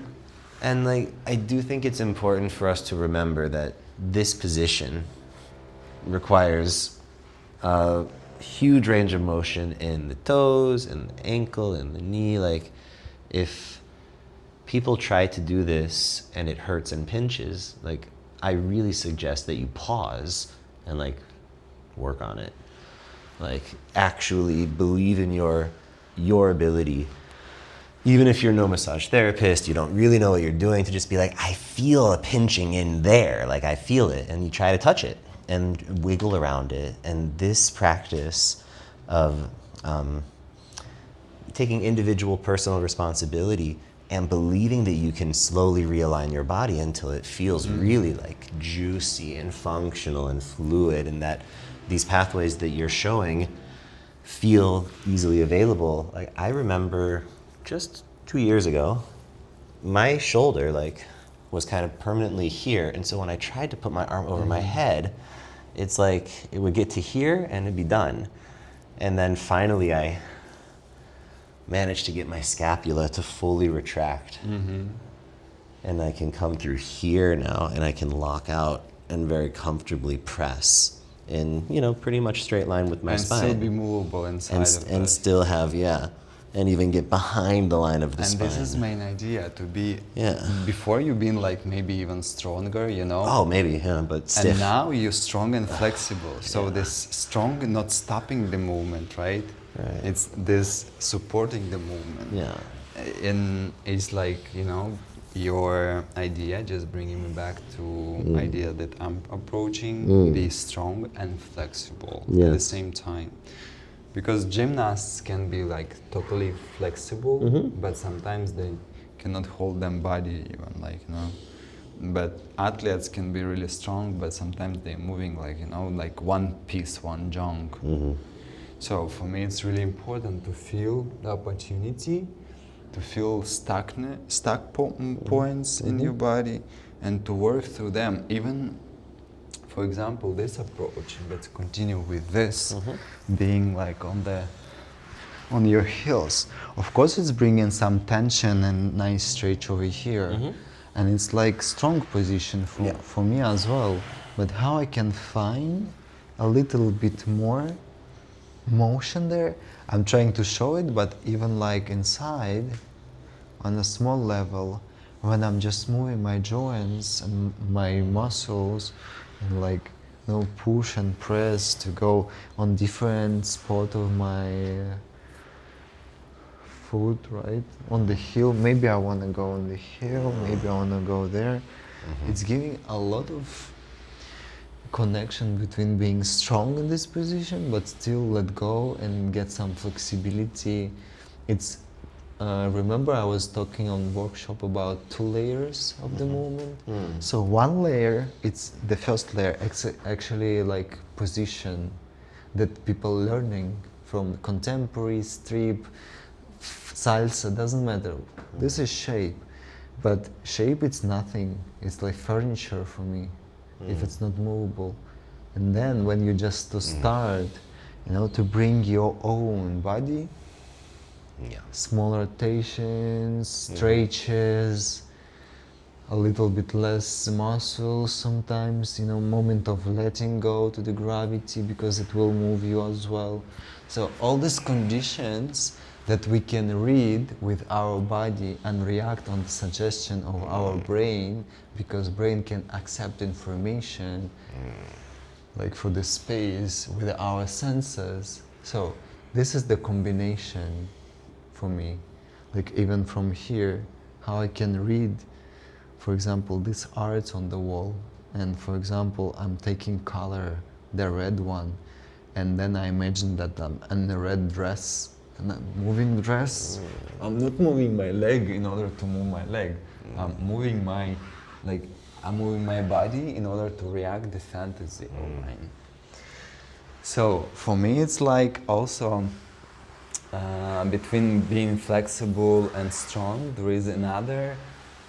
And like, I do think it's important for us to remember that this position requires a huge range of motion in the toes, in the ankle, in the knee. Like, if people try to do this and it hurts and pinches, like, I really suggest that you pause and like work on it. Like, actually believe in your ability. Even if you're no massage therapist, you don't really know what you're doing, to just be like, I feel a pinching in there, like I feel it, and you try to touch it and wiggle around it. And this practice of taking individual personal responsibility and believing that you can slowly realign your body until it feels really like juicy and functional and fluid, and that these pathways that you're showing feel easily available. Like, I remember just 2 years ago, my shoulder like was kind of permanently here, and so when I tried to put my arm over my head, it's like it would get to here and it'd be done. And then finally I managed to get my scapula to fully retract. And I can come through here now, and I can lock out and very comfortably press in, pretty much straight line with my And spine. still be movable inside of And that. still have, and even get behind the line of the And spine. this is main idea, to be, Yeah. before you've been like maybe even stronger, Oh, maybe, but stiff. And now you're strong and flexible. So this strong, not stopping the movement, right? Right. It's this supporting the movement. Yeah. And it's like, your idea, just bringing me back to idea that I'm approaching, be strong and flexible at the Yes. same time. Because gymnasts can be like totally flexible, but sometimes they cannot hold their body even, like, But athletes can be really strong, but sometimes they're moving like, like one piece, one junk. So for me, it's really important to feel the opportunity, to feel stuck points in your body, and to work through them. Even, for example, this approach, let's continue with this, being like on your heels. Of course, it's bringing some tension and nice stretch over here. And it's like strong position for me as well. But how I can find a little bit more motion there, I'm trying to show it, but even like inside, on a small level, when I'm just moving my joints and my muscles, and like push and press to go on different spot of my foot, right? On the heel, maybe I want to go on the heel, maybe I want to go there. It's giving a lot of connection between being strong in this position, but still let go and get some flexibility. It's remember I was talking on workshop about 2 layers of the movement. So one layer, it's the first layer, actually like position that people learning from contemporary, strip, salsa, doesn't matter. This is shape, but shape it's nothing. It's like furniture for me, if it's not movable. And then when you just to start, to bring your own body, small rotations, stretches, a little bit less muscle sometimes, you know, moment of letting go to the gravity because it will move you as well. So all these conditions that we can read with our body and react on the suggestion of our brain, because brain can accept information like for the space with our senses. So this is the combination for me, like even from here, how I can read, for example, this art on the wall, and for example, I'm taking color, the red one, and then I imagine that I'm in a red dress, and I'm moving the dress. I'm not moving my leg in order to move my leg. I'm moving my, like, I'm moving my body in order to react the fantasy of mine. So for me, it's like also between being flexible and strong, there is another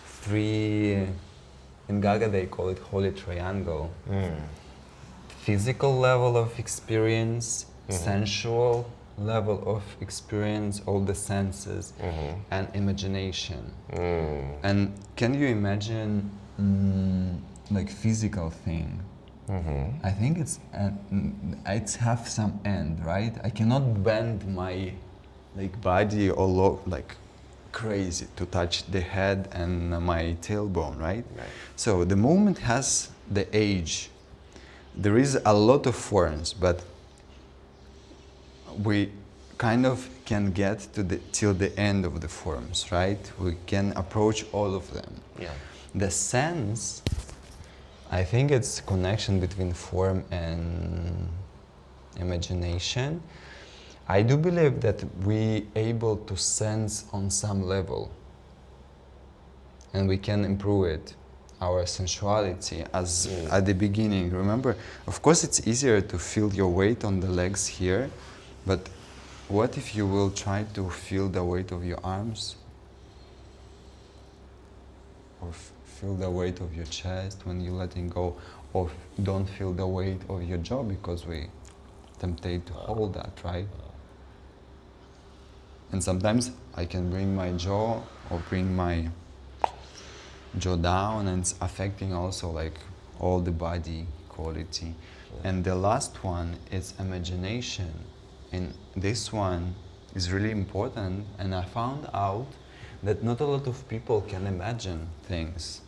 three, in Gaga they call it holy triangle. Physical level of experience, sensual level of experience, all the senses, and imagination. And can you imagine like physical thing? I think it's have some end, right? I cannot bend my like body like crazy to touch the head and my tailbone, right? So the movement has the age. There is a lot of forms, but we kind of can get to till the end of the forms, right? We can approach all of them. The sense, I think it's connection between form and imagination. I do believe that we able to sense on some level, and we can improve it, our sensuality, as at the beginning. Remember, of course it's easier to feel your weight on the legs here, but what if you will try to feel the weight of your arms? Or feel the weight of your chest when you're letting go, or don't feel the weight of your jaw, because we tempted to hold that, right? And sometimes I can bring my jaw or bring my jaw down, and it's affecting also like all the body quality. And the last one is imagination. And this one is really important, and I found out that not a lot of people can imagine things.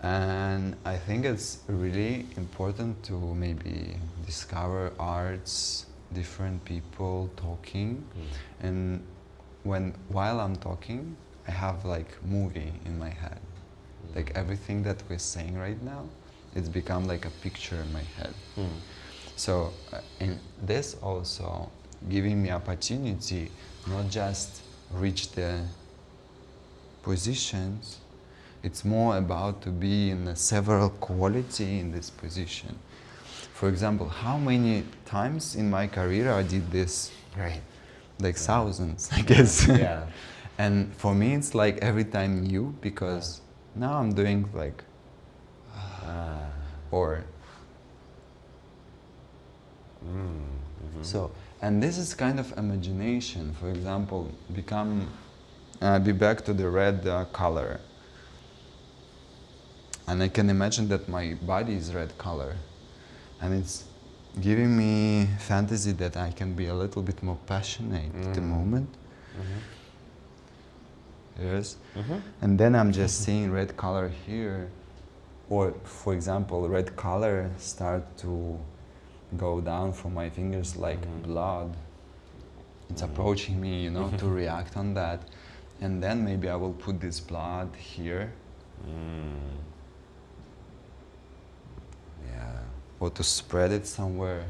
And I think it's really important to maybe discover arts, different people talking. And while I'm talking, I have like movie in my head. Like everything that we're saying right now, it's become like a picture in my head. So in this also giving me opportunity not just reach the positions, it's more about to be in a several quality in this position. For example, how many times in my career I did this? Right. Like thousands, I guess. Yeah. And for me, it's like every time new, because now I'm doing like, or. So, and this is kind of imagination. For example, be back to the red color. And I can imagine that my body is red color. And it's giving me fantasy that I can be a little bit more passionate at the moment. Yes. And then I'm just seeing red color here. Or, for example, red color start to go down from my fingers like blood. It's approaching me, you know, to react on that. And then maybe I will put this blood here. Yeah. Or to spread it somewhere.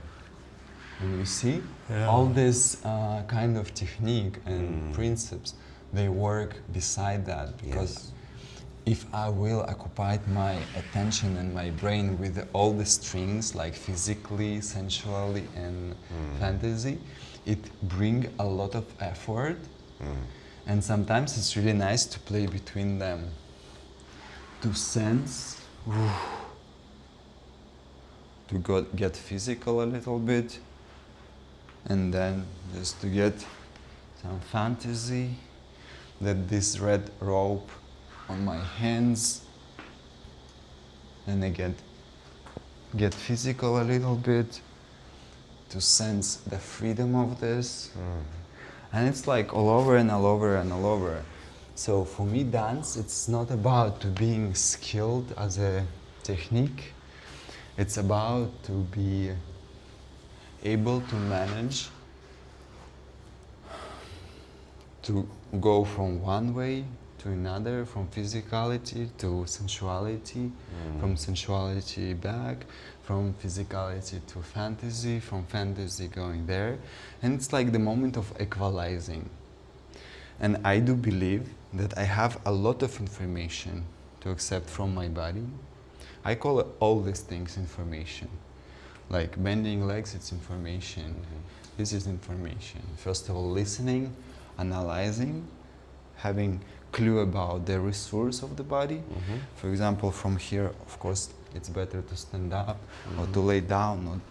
And you see, all this kind of technique and principles, they work beside that, because if I will occupy my attention and my brain with all the strings, like physically, sensually, and fantasy, it brings a lot of effort. And sometimes it's really nice to play between them, to sense, to get physical a little bit, and then just to get some fantasy that this red rope on my hands, and I get physical a little bit to sense the freedom of this. And it's like all over and all over and all over. So for me, dance, it's not about to being skilled as a technique. It's about to be able to manage to go from one way to another, from physicality to sensuality, from sensuality back, from physicality to fantasy, from fantasy going there. And it's like the moment of equalizing. And I do believe that I have a lot of information to accept from my body. I call all these things information. Like bending legs, it's information. This is information. First of all, listening, analyzing, having clue about the resource of the body. For example, from here, of course, it's better to stand up or to lay down,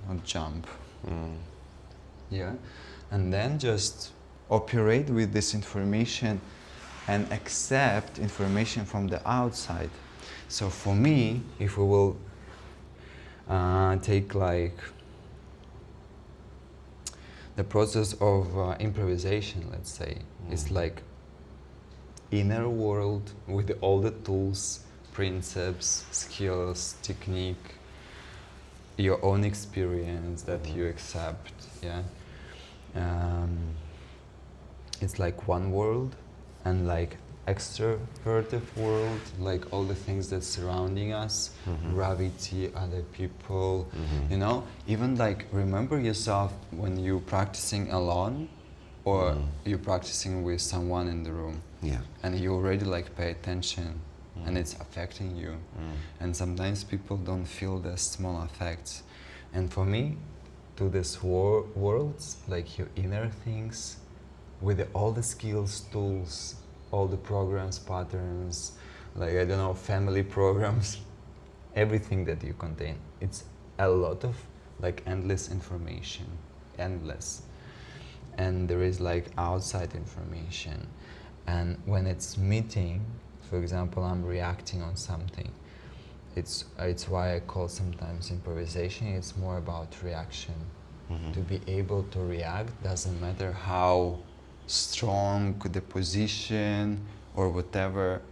not jump. Yeah, and then just operate with this information and accept information from the outside. So for me, if we will take like the process of improvisation, let's say, it's like inner world with all the tools, principles, skills, technique, your own experience that you accept. Yeah, it's like one world, and like extroverted world, like all the things that's surrounding us, gravity, other people, you know, even like remember yourself when you're practicing alone or you're practicing with someone in the room. Yeah. And you already like pay attention and it's affecting you. And sometimes people don't feel the small effects. And for me, to this worlds, like your inner things, with all the skills, tools, all the programs, patterns, like I don't know, family programs, everything that you contain. It's a lot of like endless information, endless. And there is like outside information. And when it's meeting, for example, I'm reacting on something. It's why I call sometimes improvisation, it's more about reaction. To be able to react doesn't matter how strong the position or whatever.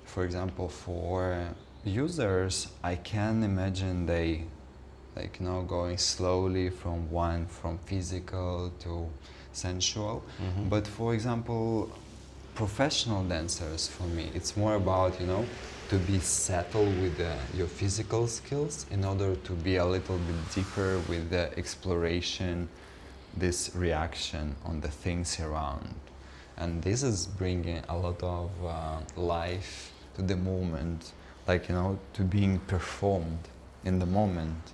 For example, for users, I can imagine they like, you know, going slowly from physical to sensual. But for example, professional dancers, for me, it's more about, you know, to be settled with your physical skills in order to be a little bit deeper with the exploration, this reaction on the things around. And this is bringing a lot of life to the moment, like, you know, to being performed in the moment.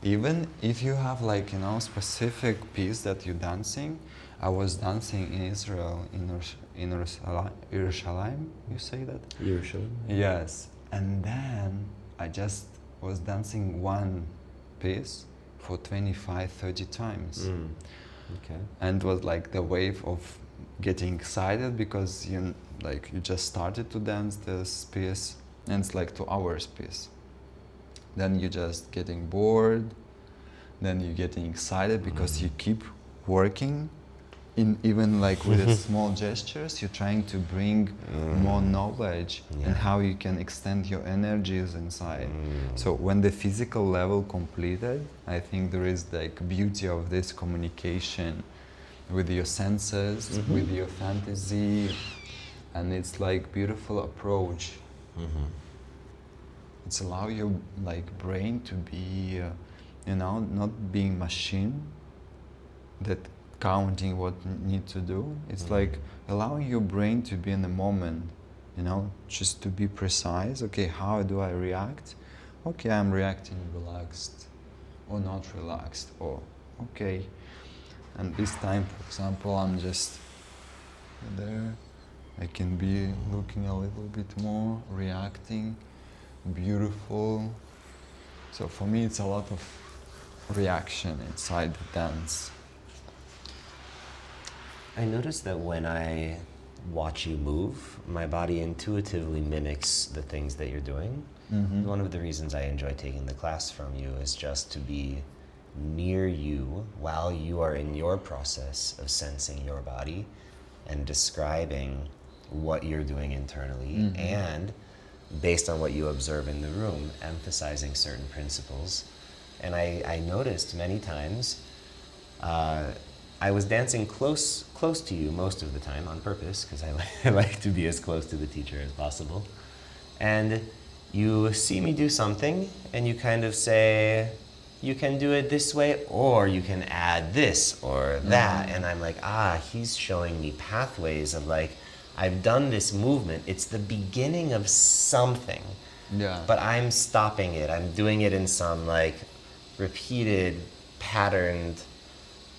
Even if you have like, you know, specific piece that you're dancing. I was dancing in Israel, in Yerushalayim, you say that? Yerushalayim? Yes. And then I just was dancing one piece for 25, 30 times. Okay. And it was like the wave of getting excited because you just started to dance this piece and it's like 2 hours piece. Then you're just getting bored, then you're getting excited because you keep working in even like with the small gestures, you're trying to bring more knowledge and how you can extend your energies inside. So when the physical level completed, I think there is like beauty of this communication with your senses, with your fantasy, and it's like beautiful approach. It's allow your like brain to be, you know, not being machine that counting what need to do. It's like allowing your brain to be in the moment, you know, just to be precise. Okay, how do I react? Okay, I'm reacting relaxed or not relaxed, or okay. And this time, for example, I'm just there. I can be looking a little bit more, reacting, beautiful. So for me, it's a lot of reaction inside the dance. I noticed that when I watch you move, my body intuitively mimics the things that you're doing. One of the reasons I enjoy taking the class from you is just to be near you while you are in your process of sensing your body and describing what you're doing internally, and based on what you observe in the room, emphasizing certain principles. And I noticed many times I was dancing close to you most of the time on purpose, because I like to be as close to the teacher as possible. And you see me do something, and you kind of say, you can do it this way, or you can add this or that. And I'm like, he's showing me pathways of like, I've done this movement. It's the beginning of something. Yeah. But I'm stopping it. I'm doing it in some like repeated, patterned,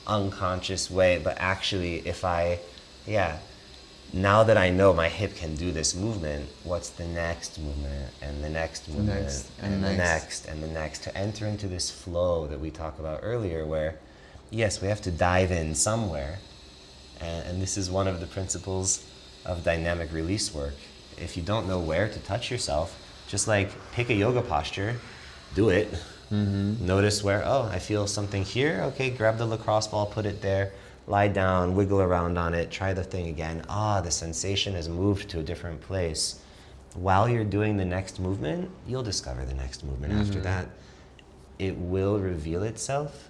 unconscious way. But actually, now that I know my hip can do this movement, what's the next movement and the next movement and the next and the next, to enter into this flow that we talked about earlier, where yes, we have to dive in somewhere. And this is one of the principles of dynamic release work. If you don't know where to touch yourself, just like pick a yoga posture, do it. Notice where, I feel something here. Okay, grab the lacrosse ball, put it there, lie down, wiggle around on it, try the thing again. The sensation has moved to a different place. While you're doing the next movement, you'll discover the next movement after that. It will reveal itself.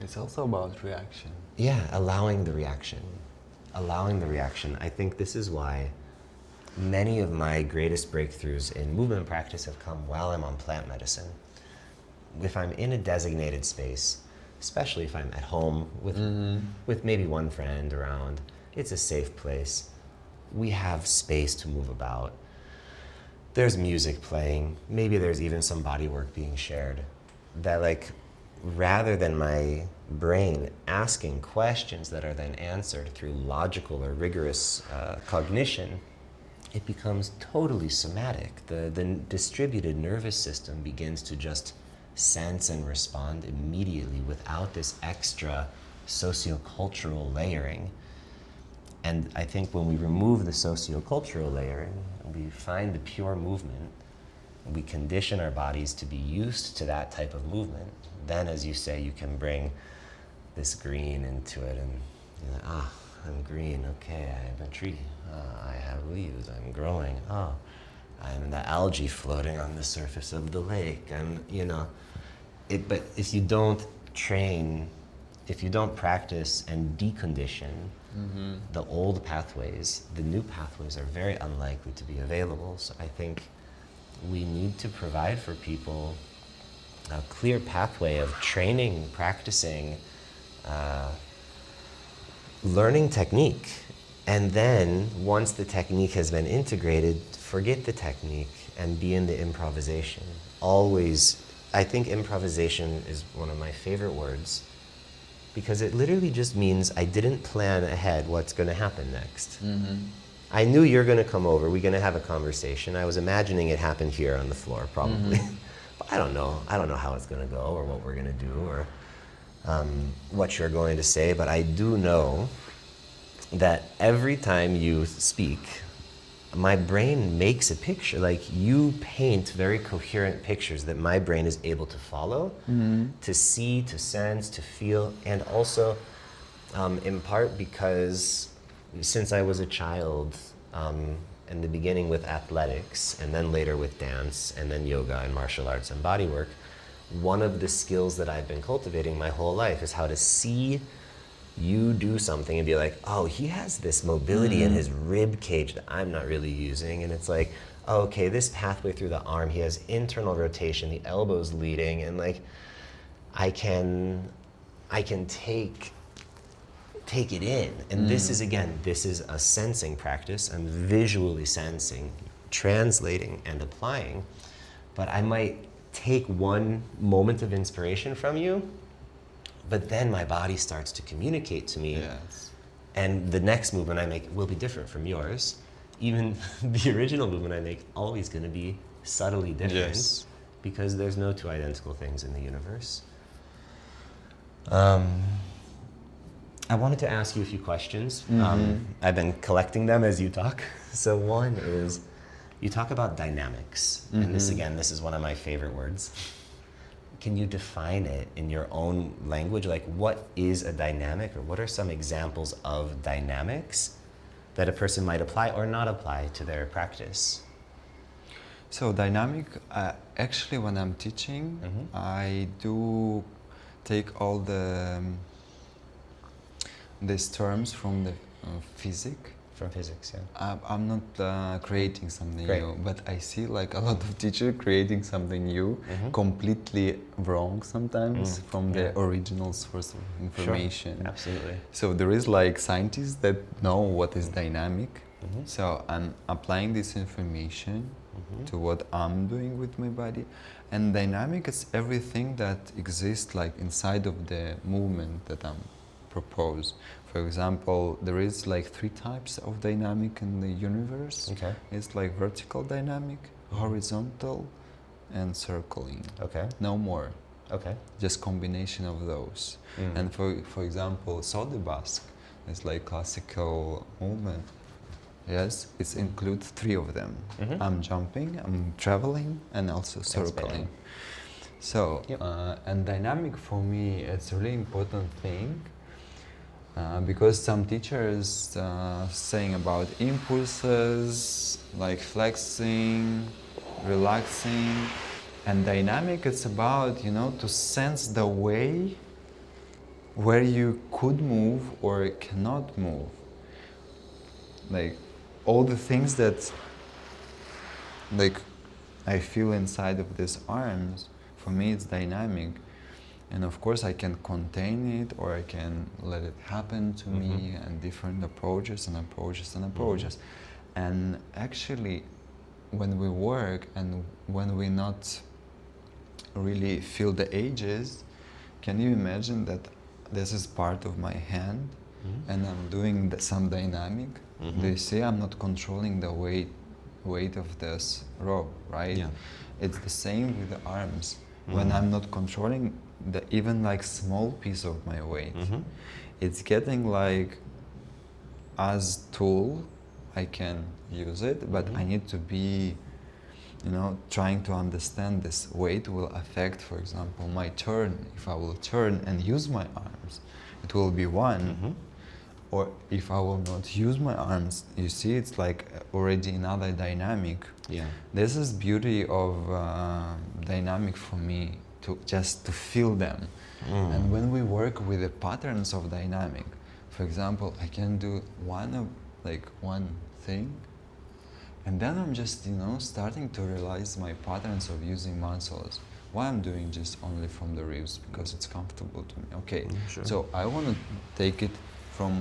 It's also about reaction. Yeah, allowing the reaction. Allowing the reaction. I think this is why many of my greatest breakthroughs in movement practice have come while I'm on plant medicine. If I'm in a designated space, especially if I'm at home with maybe one friend around, it's a safe place. We have space to move about. There's music playing. Maybe there's even some body work being shared. That like, rather than my brain asking questions that are then answered through logical or rigorous cognition, it becomes totally somatic. The distributed nervous system begins to just sense and respond immediately without this extra sociocultural layering. And I think when we remove the sociocultural layering, we find the pure movement, and we condition our bodies to be used to that type of movement, then, as you say, you can bring this green into it, and you're like, I'm green, okay, I have a tree, I have leaves, I'm growing, I'm the algae floating on the surface of the lake, and but if you don't train, if you don't practice and decondition the old pathways, the new pathways are very unlikely to be available. So I think we need to provide for people a clear pathway of training, practicing, learning technique. And then once the technique has been integrated, forget the technique and be in the improvisation. Always, I think improvisation is one of my favorite words, because it literally just means I didn't plan ahead what's going to happen next. I knew you're going to come over, we're going to have a conversation. I was imagining it happened here on the floor, probably. But I don't know how it's going to go, or what we're going to do, or what you're going to say. But I do know that every time you speak, my brain makes a picture. Like, you paint very coherent pictures that my brain is able to follow, to see, to sense, to feel, and also in part because since I was a child, in the beginning with athletics, and then later with dance, and then yoga and martial arts and body work, one of the skills that I've been cultivating my whole life is how to see you do something and be like, he has this mobility in his rib cage that I'm not really using. And it's like, okay, this pathway through the arm, he has internal rotation, the elbow's leading, and like, I can take it in. And this is a sensing practice. I'm visually sensing, translating, and applying. But I might take one moment of inspiration from you, but then my body starts to communicate to me. Yes. And the next movement I make will be different from yours. Even the original movement I make always going to be subtly different, because there's no two identical things in the universe. I wanted to ask you a few questions. I've been collecting them as you talk. So one is, you talk about dynamics, and this is one of my favorite words. Can you define it in your own language? Like, what is a dynamic, or what are some examples of dynamics that a person might apply or not apply to their practice? So dynamic, actually when I'm teaching, I do take all these terms from the physics. From physics, yeah. I'm not creating something Great. new, but I see like a lot of teachers creating something new, completely wrong sometimes from the original source of information. Sure. Absolutely. So there is like scientists that know what is dynamic. So I'm applying this information to what I'm doing with my body. And dynamic is everything that exists like inside of the movement that I'm propose. For example, there is like 3 types of dynamic in the universe. Okay. It's like vertical dynamic, horizontal, and circling. Okay. No more. Okay. Just combination of those. And for example, Saudi Basque is like classical movement. Yes, it includes 3 of them. I'm jumping, I'm traveling, and also circling. So, and dynamic for me, it's a really important thing. Because some teachers saying about impulses, like flexing, relaxing, and dynamic, it's about, to sense the way where you could move or cannot move. Like all the things that like I feel inside of these arms, for me it's dynamic. And of course I can contain it or I can let it happen to me, and different approaches and approaches and approaches. And actually when we work and when we not really feel the edges, can you imagine that this is part of my hand and I'm doing some dynamic? Do you see I'm not controlling the weight of this rope, right? Yeah. It's the same with the arms. When I'm not controlling even like small piece of my weight, it's getting like as tool I can use it, but I need to be trying to understand this weight will affect, for example, my turn. If I will turn and use my arms, it will be one. Or if I will not use my arms, you see, it's like already another dynamic. Yeah. This is beauty of dynamic for me, just to feel them. And when we work with the patterns of dynamic, for example, I can do one thing, and then I'm just starting to realize my patterns of using muscles. Why I'm doing just only from the ribs? Because it's comfortable to me. Okay, Sure. so I want to take it from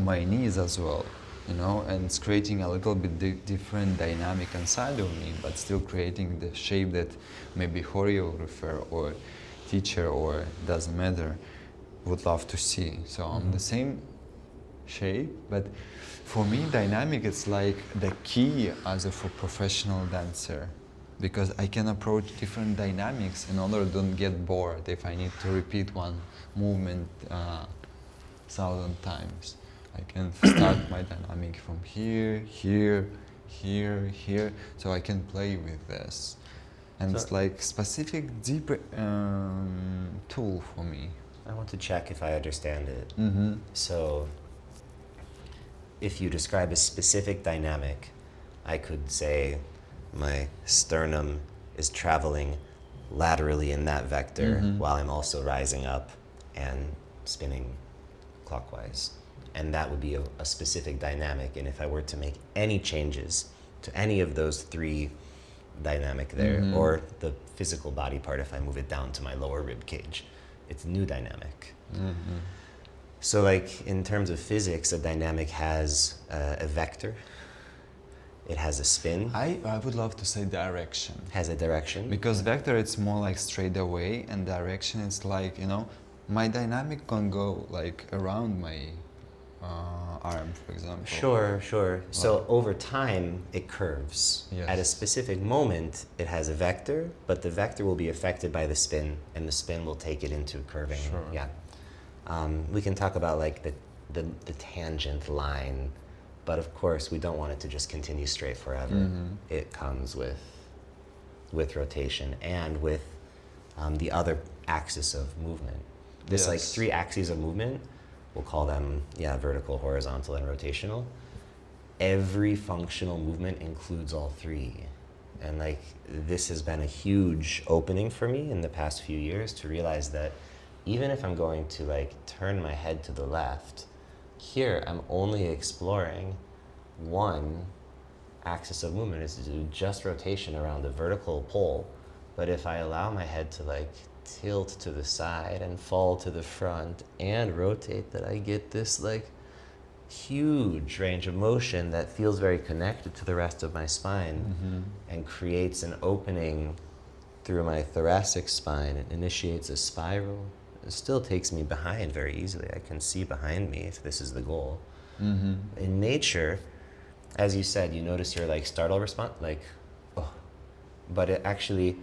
my knees as well, and it's creating a little bit different dynamic inside of me, but still creating the shape that maybe choreographer or teacher, or doesn't matter, would love to see. So I'm the same shape, but for me dynamic is like the key as a professional dancer, because I can approach different dynamics in order to don't get bored if I need to repeat one movement 1,000 times. I can start my dynamic from here, here, here, here, so I can play with this. And it's like specific deep tool for me. I want to check if I understand it. So, if you describe a specific dynamic, I could say my sternum is traveling laterally in that vector while I'm also rising up and spinning clockwise. And that would be a specific dynamic. And if I were to make any changes to any of those 3 dynamic there, or the physical body part, if I move it down to my lower rib cage, it's new dynamic. So like in terms of physics, a dynamic has a vector, it has a spin. I would love to say direction. Has a direction. Because vector it's more like straight away, and direction is like, my dynamic can go like around my arm, for example. Sure. So over time, it curves. Yes. At a specific moment, it has a vector, but the vector will be affected by the spin, and the spin will take it into curving. Sure. Yeah. We can talk about like the tangent line, but of course, we don't want it to just continue straight forever. Mm-hmm. It comes with rotation and with the other axis of movement. This like Yes. 3 axes of movement, we'll call them, vertical, horizontal, and rotational. Every functional movement includes all 3. And like, this has been a huge opening for me in the past few years to realize that even if I'm going to like turn my head to the left, here I'm only exploring one axis of movement, is to do just rotation around the vertical pole. But if I allow my head to like tilt to the side and fall to the front and rotate, that I get this like huge range of motion that feels very connected to the rest of my spine and creates an opening through my thoracic spine. It initiates a spiral. It still takes me behind very easily. I can see behind me if this is the goal. In nature, as you said, you notice your like startle response, like, oh. But it actually,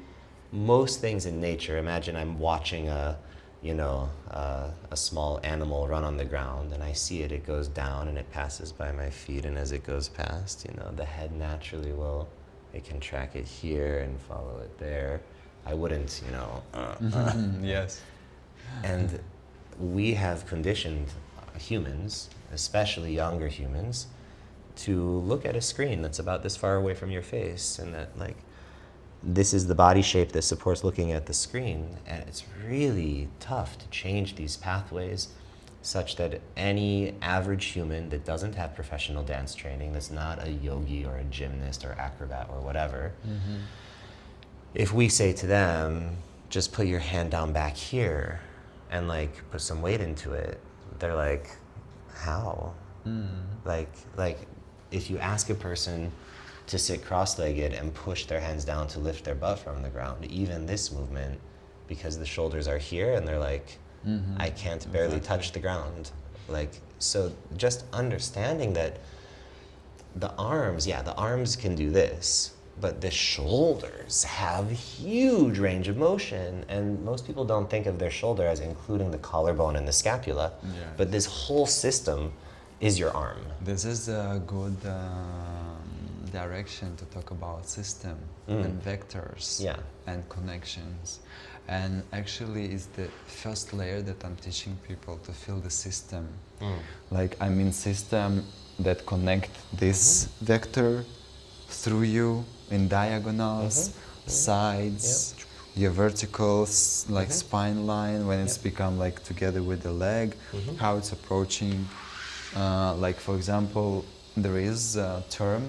most things in nature, imagine I'm watching a small animal run on the ground, and I see it, it goes down and it passes by my feet, and as it goes past, the head naturally it can track it here and follow it there. I wouldn't, Yes. And we have conditioned humans, especially younger humans, to look at a screen that's about this far away from your face, and that like, this is the body shape that supports looking at the screen, and it's really tough to change these pathways such that any average human that doesn't have professional dance training, that's not a yogi or a gymnast or acrobat or whatever, if we say to them, just put your hand down back here and like put some weight into it, they're like, how? Like if you ask a person to sit cross-legged and push their hands down to lift their butt from the ground, even this movement, because the shoulders are here and they're like, I can't barely touch the ground. Like, so just understanding that the arms can do this, but the shoulders have huge range of motion, and most people don't think of their shoulder as including the collarbone and the scapula, but this whole system is your arm. This is a good direction to talk about system and vectors and connections. And actually it's the first layer that I'm teaching people to feel the system. Like, I mean system that connect this vector through you in diagonals, sides, your verticals, like spine line, when it's become like together with the leg, how it's approaching. Like, for example, there is a term,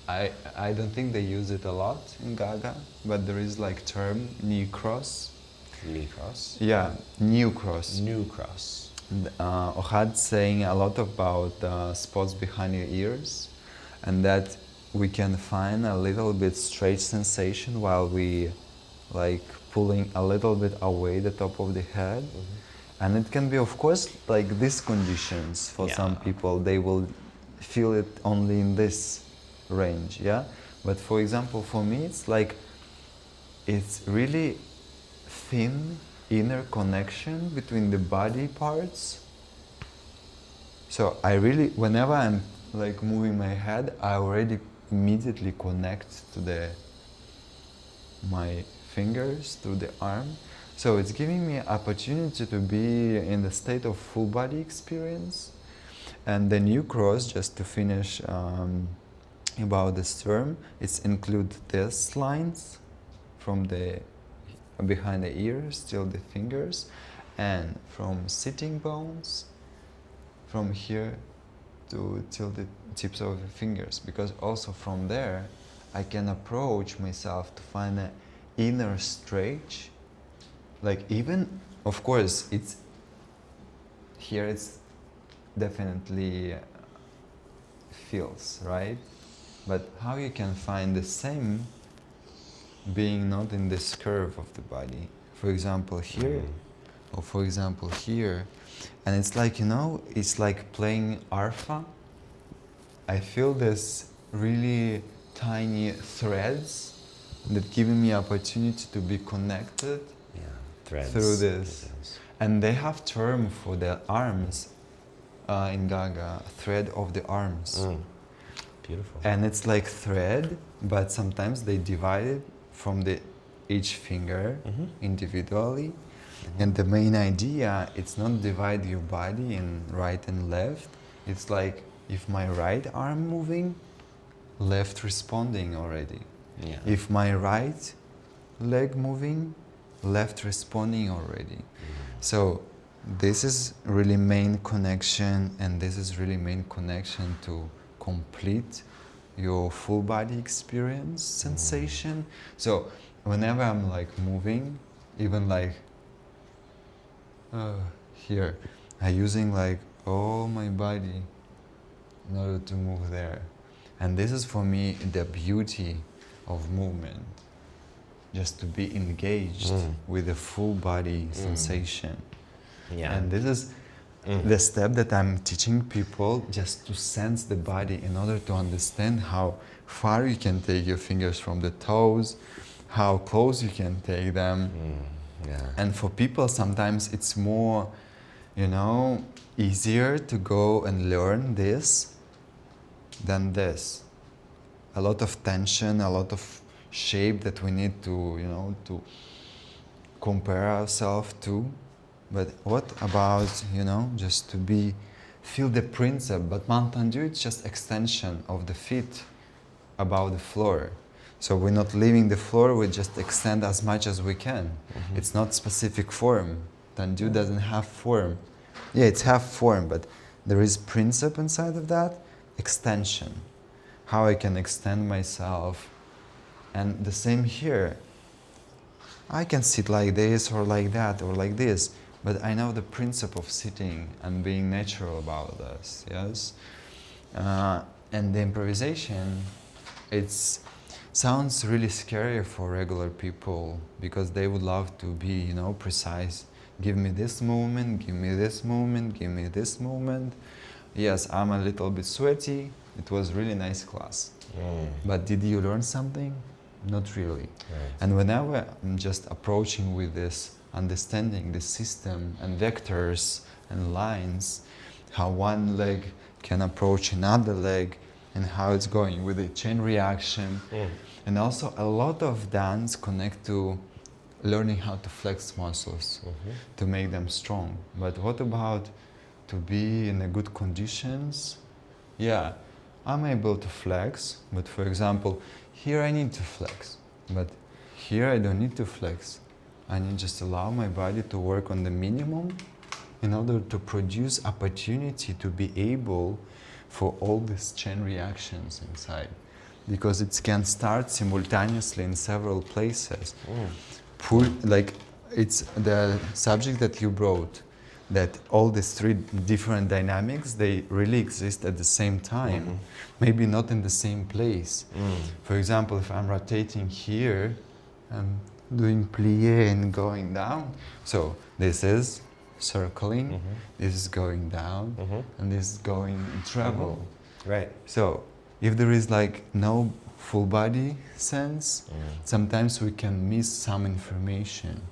I don't think they use it a lot in Gaga, but there is like term knee cross. Knee cross? Yeah, new cross. New cross. Ohad saying a lot about spots behind your ears, and that we can find a little bit straight sensation while we like pulling a little bit away the top of the head. And it can be, of course, like these conditions for some people, they will feel it only in this range, But for example, for me, it's like, it's really thin inner connection between the body parts. So I really, whenever I'm like moving my head, I already immediately connect to my fingers, to the arm. So it's giving me opportunity to be in the state of full body experience. And the new cross, just to finish about this term, it's include these lines from the behind the ears till the fingers, and from sitting bones from here to till the tips of the fingers, because also from there I can approach myself to find an inner stretch. Like, even, of course, it's here, it's definitely feels, right? But how you can find the same being not in this curve of the body? For example, here, or for example here, and it's like, you know, it's like playing arfa. I feel this really tiny threads that give me opportunity to be connected Threads. through this. And they have term for the arms in Gaga, thread of the arms. Beautiful. And it's like thread, but sometimes they divide it from the each finger individually. And the main idea, it's not divide your body in right and left. It's like if my right arm moving, left responding already. Yeah. If my right leg moving, left responding already. So this is really main connection, and this is really main connection to complete your full body experience sensation. So whenever I'm like moving, even like here, I'm using like all my body in order to move there. And this is for me the beauty of movement, just to be engaged with the full body sensation. Yeah. And this is the step that I'm teaching people, just to sense the body in order to understand how far you can take your fingers from the toes, how close you can take them. Yeah. And for people, sometimes it's more, you know, easier to go and learn this than this. A lot of tension, a lot of shape that we need to, you know, to compare ourselves to. But what about, you know, just to be, feel the principle, but Mountain Dew, it's just extension of the feet above the floor. So we're not leaving the floor, we just extend as much as we can. It's not specific form. Tandu doesn't have form. Yeah, it's half form, but there is principle inside of that, extension. How I can extend myself. And the same here. I can sit like this or like that or like this, but I know the principle of sitting and being natural about this, yes? And the improvisation, it's sounds really scary for regular people because they would love to be, you know, precise. Give me this movement, give me this movement, give me this movement. Yes, I'm a little bit sweaty. It was really nice class. But did you learn something? Not really. Right. And whenever I'm just approaching with this, understanding the system and vectors and lines, how one leg can approach another leg, and how it's going with the chain reaction. And also a lot of dance connect to learning how to flex muscles to make them strong. But what about to be in a good conditions? Yeah, I'm able to flex, but for example, here I need to flex, but here I don't need to flex. I need just allow my body to work on the minimum in order to produce opportunity to be able for all these chain reactions inside, because it can start simultaneously in several places. Like it's the subject that you brought, that all these three different dynamics, they really exist at the same time, maybe not in the same place. For example, if I'm rotating here, I'm doing plie and going down. So this is circling, this is going down, and this is going in treble. Right. So if there is like no full body sense, sometimes we can miss some information.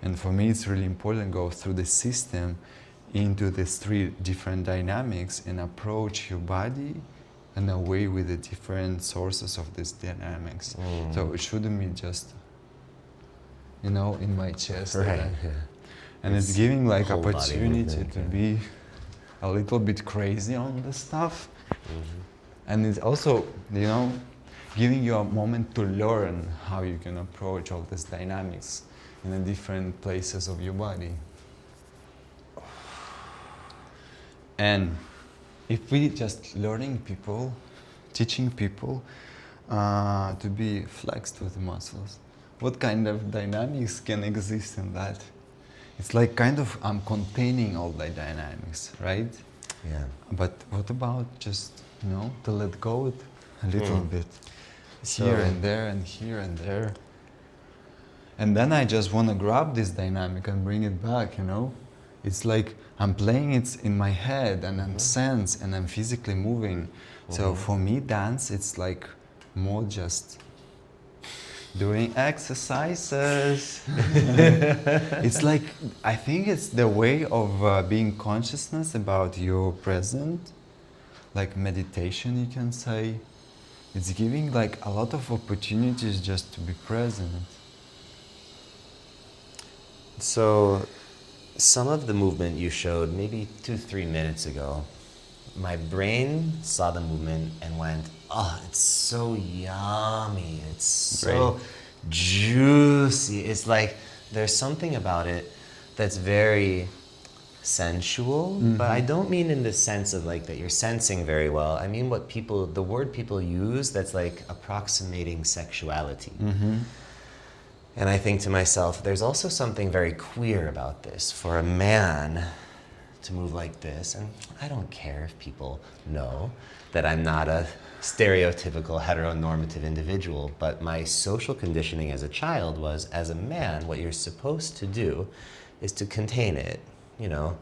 And for me, it's really important to go through the system into these three different dynamics and approach your body and away with the different sources of these dynamics. So it shouldn't be just, you know, in my chest. Right. And it's giving like whole body opportunity movement, to be a little bit crazy on the stuff. And it's also, you know, giving you a moment to learn how you can approach all these dynamics in the different places of your body. And if we just learning people, teaching people to be flexed with the muscles, what kind of dynamics can exist in that? It's like kind of I'm containing all the dynamics, right? Yeah. But what about just, you know, to let go it a little bit? So- Here and there and here and there. And then I just want to grab this dynamic and bring it back, you know? It's like I'm playing it in my head and I'm sense and I'm physically moving. So for me, dance, it's like more just doing exercises. It's like, I think it's the way of being consciousness about your present, like meditation, you can say. It's giving like a lot of opportunities just to be present. So, some of the movement you showed maybe 2-3 minutes ago, my brain saw the movement and went, oh, it's so yummy. It's so juicy. It's like there's something about it that's very sensual, but I don't mean in the sense of like that you're sensing very well. I mean the word people use that's like approximating sexuality. And I think to myself, there's also something very queer about this. For a man to move like this, and I don't care if people know that I'm not a stereotypical heteronormative individual, but my social conditioning as a child was, as a man, what you're supposed to do is to contain it, you know,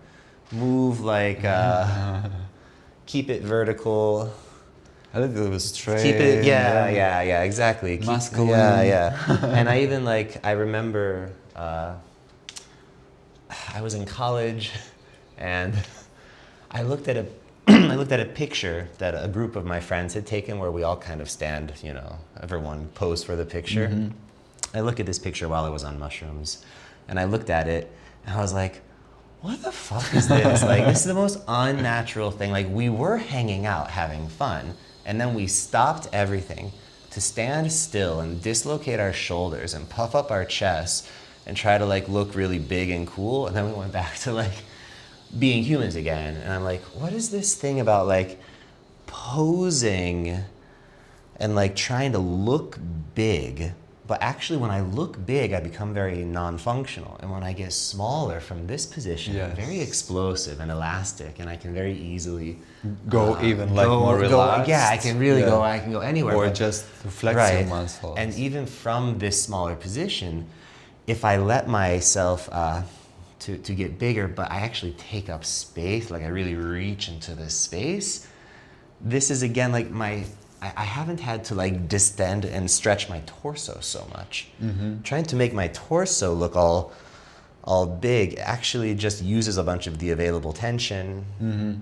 move like, keep it vertical, A little bit straight. keep it, yeah, exactly. Masculine. Yeah. And I even I remember I was in college and I looked at a picture that a group of my friends had taken where we all kind of stand, you know, everyone posed for the picture. I look at this picture while I was on mushrooms and I looked at it and I was like, what the fuck is this? Like, this is the most unnatural thing. Like, we were hanging out, having fun, and then we stopped everything to stand still and dislocate our shoulders and puff up our chests and try to like look really big and cool. And then we went back to like being humans again. And I'm like, what is this thing about like posing and like trying to look big? But actually, when I look big, I become very non-functional. And when I get smaller from this position, I'm very explosive and elastic, and I can very easily Go even like more relaxed. Yeah, I can really go. I can go anywhere. Or but- just flex your muscles. And even from this smaller position, if I let myself to get bigger, but I actually take up space, like I really reach into this space, this is again like I haven't had to like distend and stretch my torso so much. Trying to make my torso look all big actually just uses a bunch of the available tension.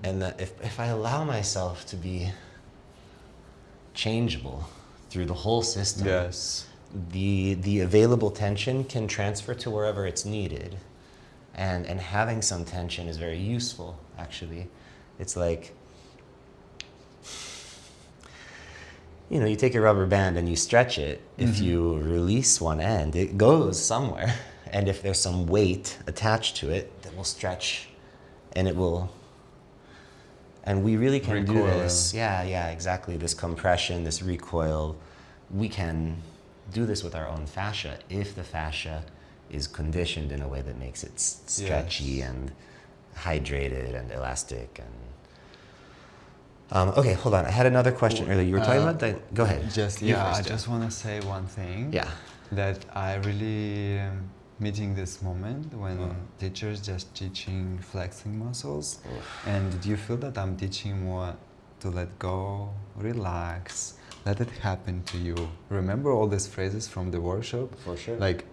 And that if I allow myself to be changeable through the whole system, Yes. the available tension can transfer to wherever it's needed. And having some tension is very useful, actually. It's like, you know, you take a rubber band and you stretch it. If you release one end, it goes somewhere. And if there's some weight attached to it, that will stretch and it will, and we really can do Recoil. this. Yeah, exactly. This compression, this recoil, we can do this with our own fascia if the fascia is conditioned in a way that makes it stretchy and hydrated and elastic and okay, hold on. I had another question earlier. You were talking about that. Go ahead. You I first, just want to say one thing. Yeah. That I really meeting this moment when teachers just teaching flexing muscles. And did you feel that I'm teaching more to let go, relax, let it happen to you? Remember all these phrases from the workshop? For sure. Like,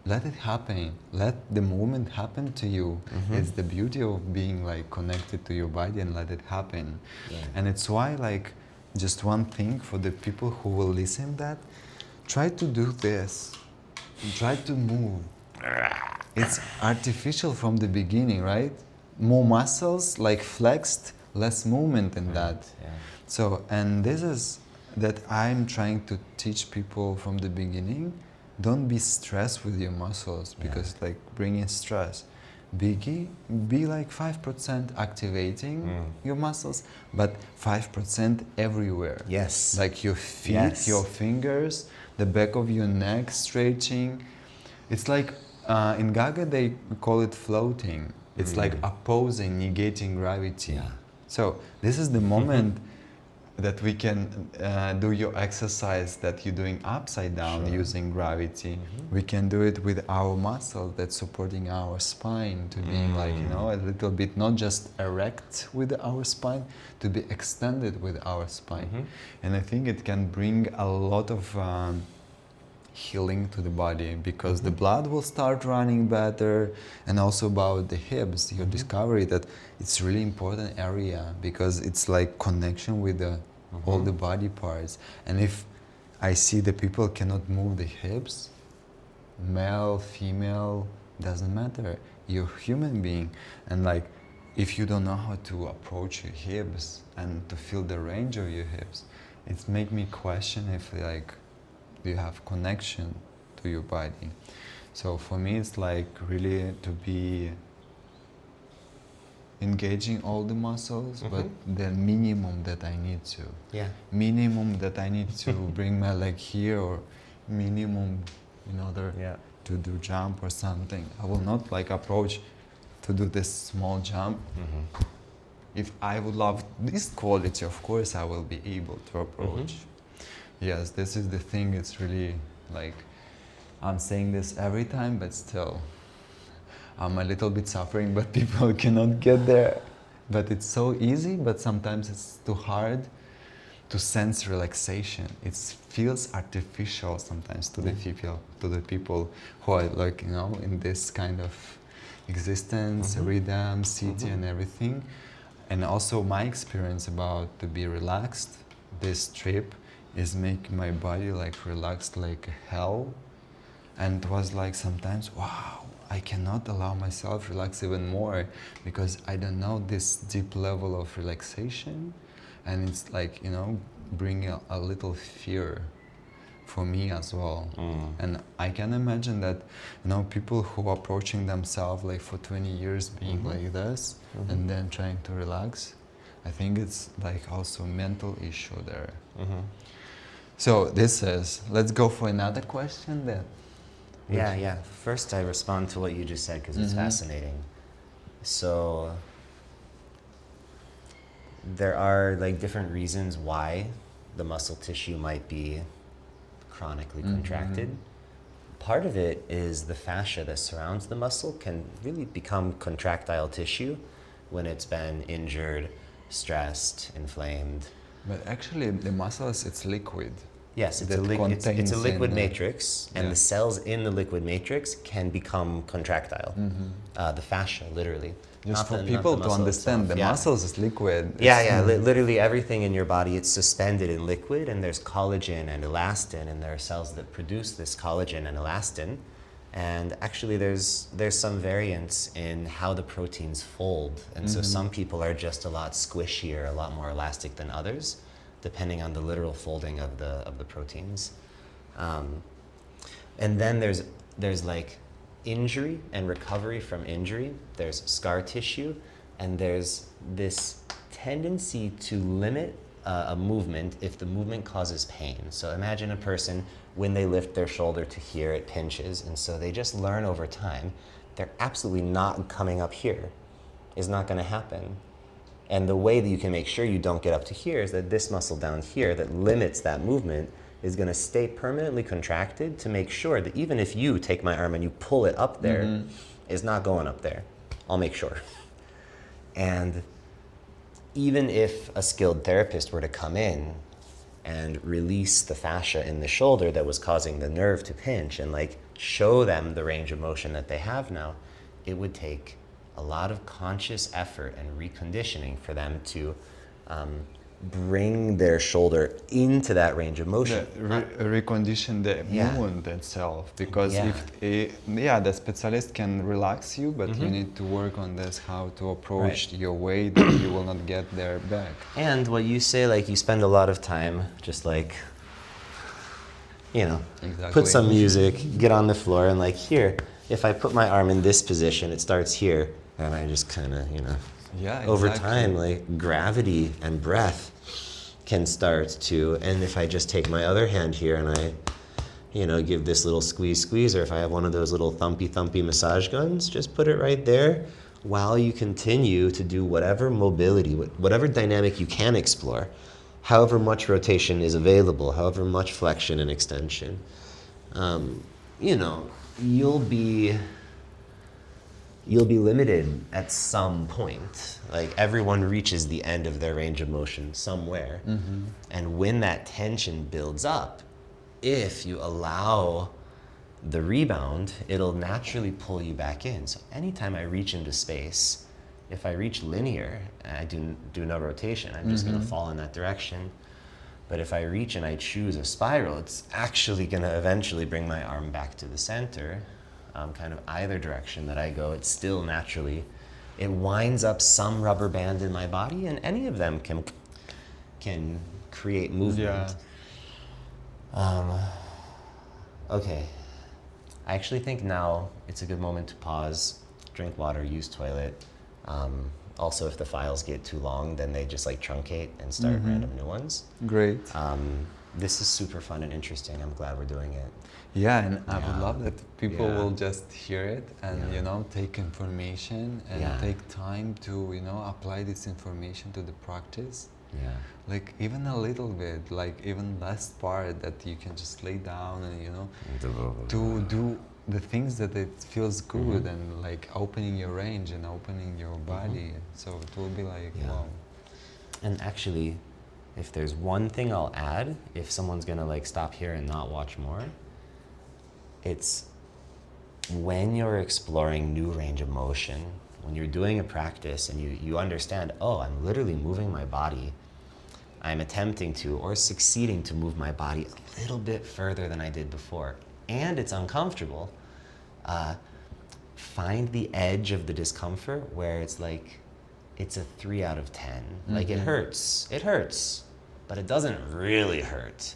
let it happen. Let the moment happen to you. It's the beauty of being like connected to your body and let it happen. Yeah. And it's why like just one thing for the people who will listen that, try to do this. Try to move. It's artificial from the beginning, right? More muscles like flexed, less movement in that. Yeah. So, and this is that I'm trying to teach people from the beginning. Don't be stressed with your muscles because like bringing stress. Be like 5% activating your muscles, but 5% everywhere. Yes. Like your feet, your fingers, the back of your neck stretching. It's like in Gaga they call it floating. It's like opposing, negating gravity. Yeah. So this is the moment that we can do your exercise that you're doing upside down using gravity. We can do it with our muscle that's supporting our spine to being like, you know, a little bit not just erect with our spine, to be extended with our spine. And I think it can bring a lot of healing to the body, because the blood will start running better. And also about the hips, your discovery that it's really important area, because it's like connection with the all the body parts. And if I see the people cannot move the hips, male, female, doesn't matter, you're a human being, and like if you don't know how to approach your hips and to feel the range of your hips, it make me question if like you have connection to your body. So for me it's like really to be engaging all the muscles, but the minimum that I need to. Minimum that I need to bring my leg here, or minimum in order to do jump or something. I will not like approach to do this small jump. If I would love this quality, of course I will be able to approach. Yes, this is the thing, it's really like, I'm saying this every time, but still, I'm a little bit suffering, but people cannot get there. But it's so easy, but sometimes it's too hard to sense relaxation. It feels artificial sometimes to the people who are like, you know, in this kind of existence, rhythm, city and everything. And also my experience about to be relaxed, this trip is making my body like relaxed like hell. And it was like sometimes, wow, I cannot allow myself relax even more, because I don't know this deep level of relaxation. And it's like, you know, bringing a little fear for me as well. And I can imagine that, you know, people who are approaching themselves like for 20 years being like this and then trying to relax, I think it's like also a mental issue there. So this is, let's go for another question then. Yeah. First, I respond to what you just said because it's fascinating. So there are like different reasons why the muscle tissue might be chronically contracted. Part of it is the fascia that surrounds the muscle can really become contractile tissue when it's been injured, stressed, inflamed. But actually the muscles, it's liquid. Yes, it's that a liquid in, matrix, and the cells in the liquid matrix can become contractile. The fascia, literally. Just for people to understand, the muscles is liquid. Literally everything in your body, it's suspended in liquid, and there's collagen and elastin, and there are cells that produce this collagen and elastin. And actually there's some variance in how the proteins fold. And so some people are just a lot squishier, a lot more elastic than others, depending on the literal folding of the proteins. And then there's like injury and recovery from injury. There's scar tissue, and there's this tendency to limit a movement if the movement causes pain. So imagine a person, when they lift their shoulder to here, it pinches, and so they just learn over time, they're absolutely not coming up here. It's not gonna happen. And the way that you can make sure you don't get up to here is that this muscle down here that limits that movement is going to stay permanently contracted to make sure that even if you take my arm and you pull it up there, it's not going up there. I'll make sure. And even if a skilled therapist were to come in and release the fascia in the shoulder that was causing the nerve to pinch and like show them the range of motion that they have now, it would take a lot of conscious effort and reconditioning for them to bring their shoulder into that range of motion. Recondition the movement itself, because if the specialist can relax you, but you need to work on this, how to approach your weight that you will not get there back. And what you say, like you spend a lot of time just like, you know, put some music, get on the floor, and like here, if I put my arm in this position, it starts here, and I just kind of, you know, over time, like gravity and breath can start to, and if I just take my other hand here and I, you know, give this little squeeze, or if I have one of those little thumpy massage guns, just put it right there while you continue to do whatever mobility, whatever dynamic you can explore. however much rotation is available, however much flexion and extension, you know, you'll be limited at some point. Like everyone reaches the end of their range of motion somewhere. And when that tension builds up, if you allow the rebound, it'll naturally pull you back in. So anytime I reach into space, if I reach linear and I do no rotation, I'm just gonna fall in that direction. But if I reach and I choose a spiral, it's actually gonna eventually bring my arm back to the center. Kind of either direction that I go, it's still naturally, it winds up some rubber band in my body, and any of them can create movement. Okay, I actually think now it's a good moment to pause, drink water, use toilet. Also, if the files get too long, then they just like truncate and start random new ones. Great. This is super fun and interesting. I'm glad we're doing it. Yeah, and I would love that people will just hear it and Yeah. take information and Yeah. take time to apply this information to the practice. Yeah. Like even a little bit, like even last part that you can just lay down and to do the things that it feels good and like opening your range and opening your body. So it will be like wow. And actually, if there's one thing I'll add, if someone's gonna like stop here and not watch more, it's when you're exploring new range of motion, when you're doing a practice and you understand, oh, I'm literally moving my body, I'm attempting to or succeeding to move my body a little bit further than I did before, and it's uncomfortable, find the edge of the discomfort where it's like, it's a 3 out of 10. Like it hurts, but it doesn't really hurt.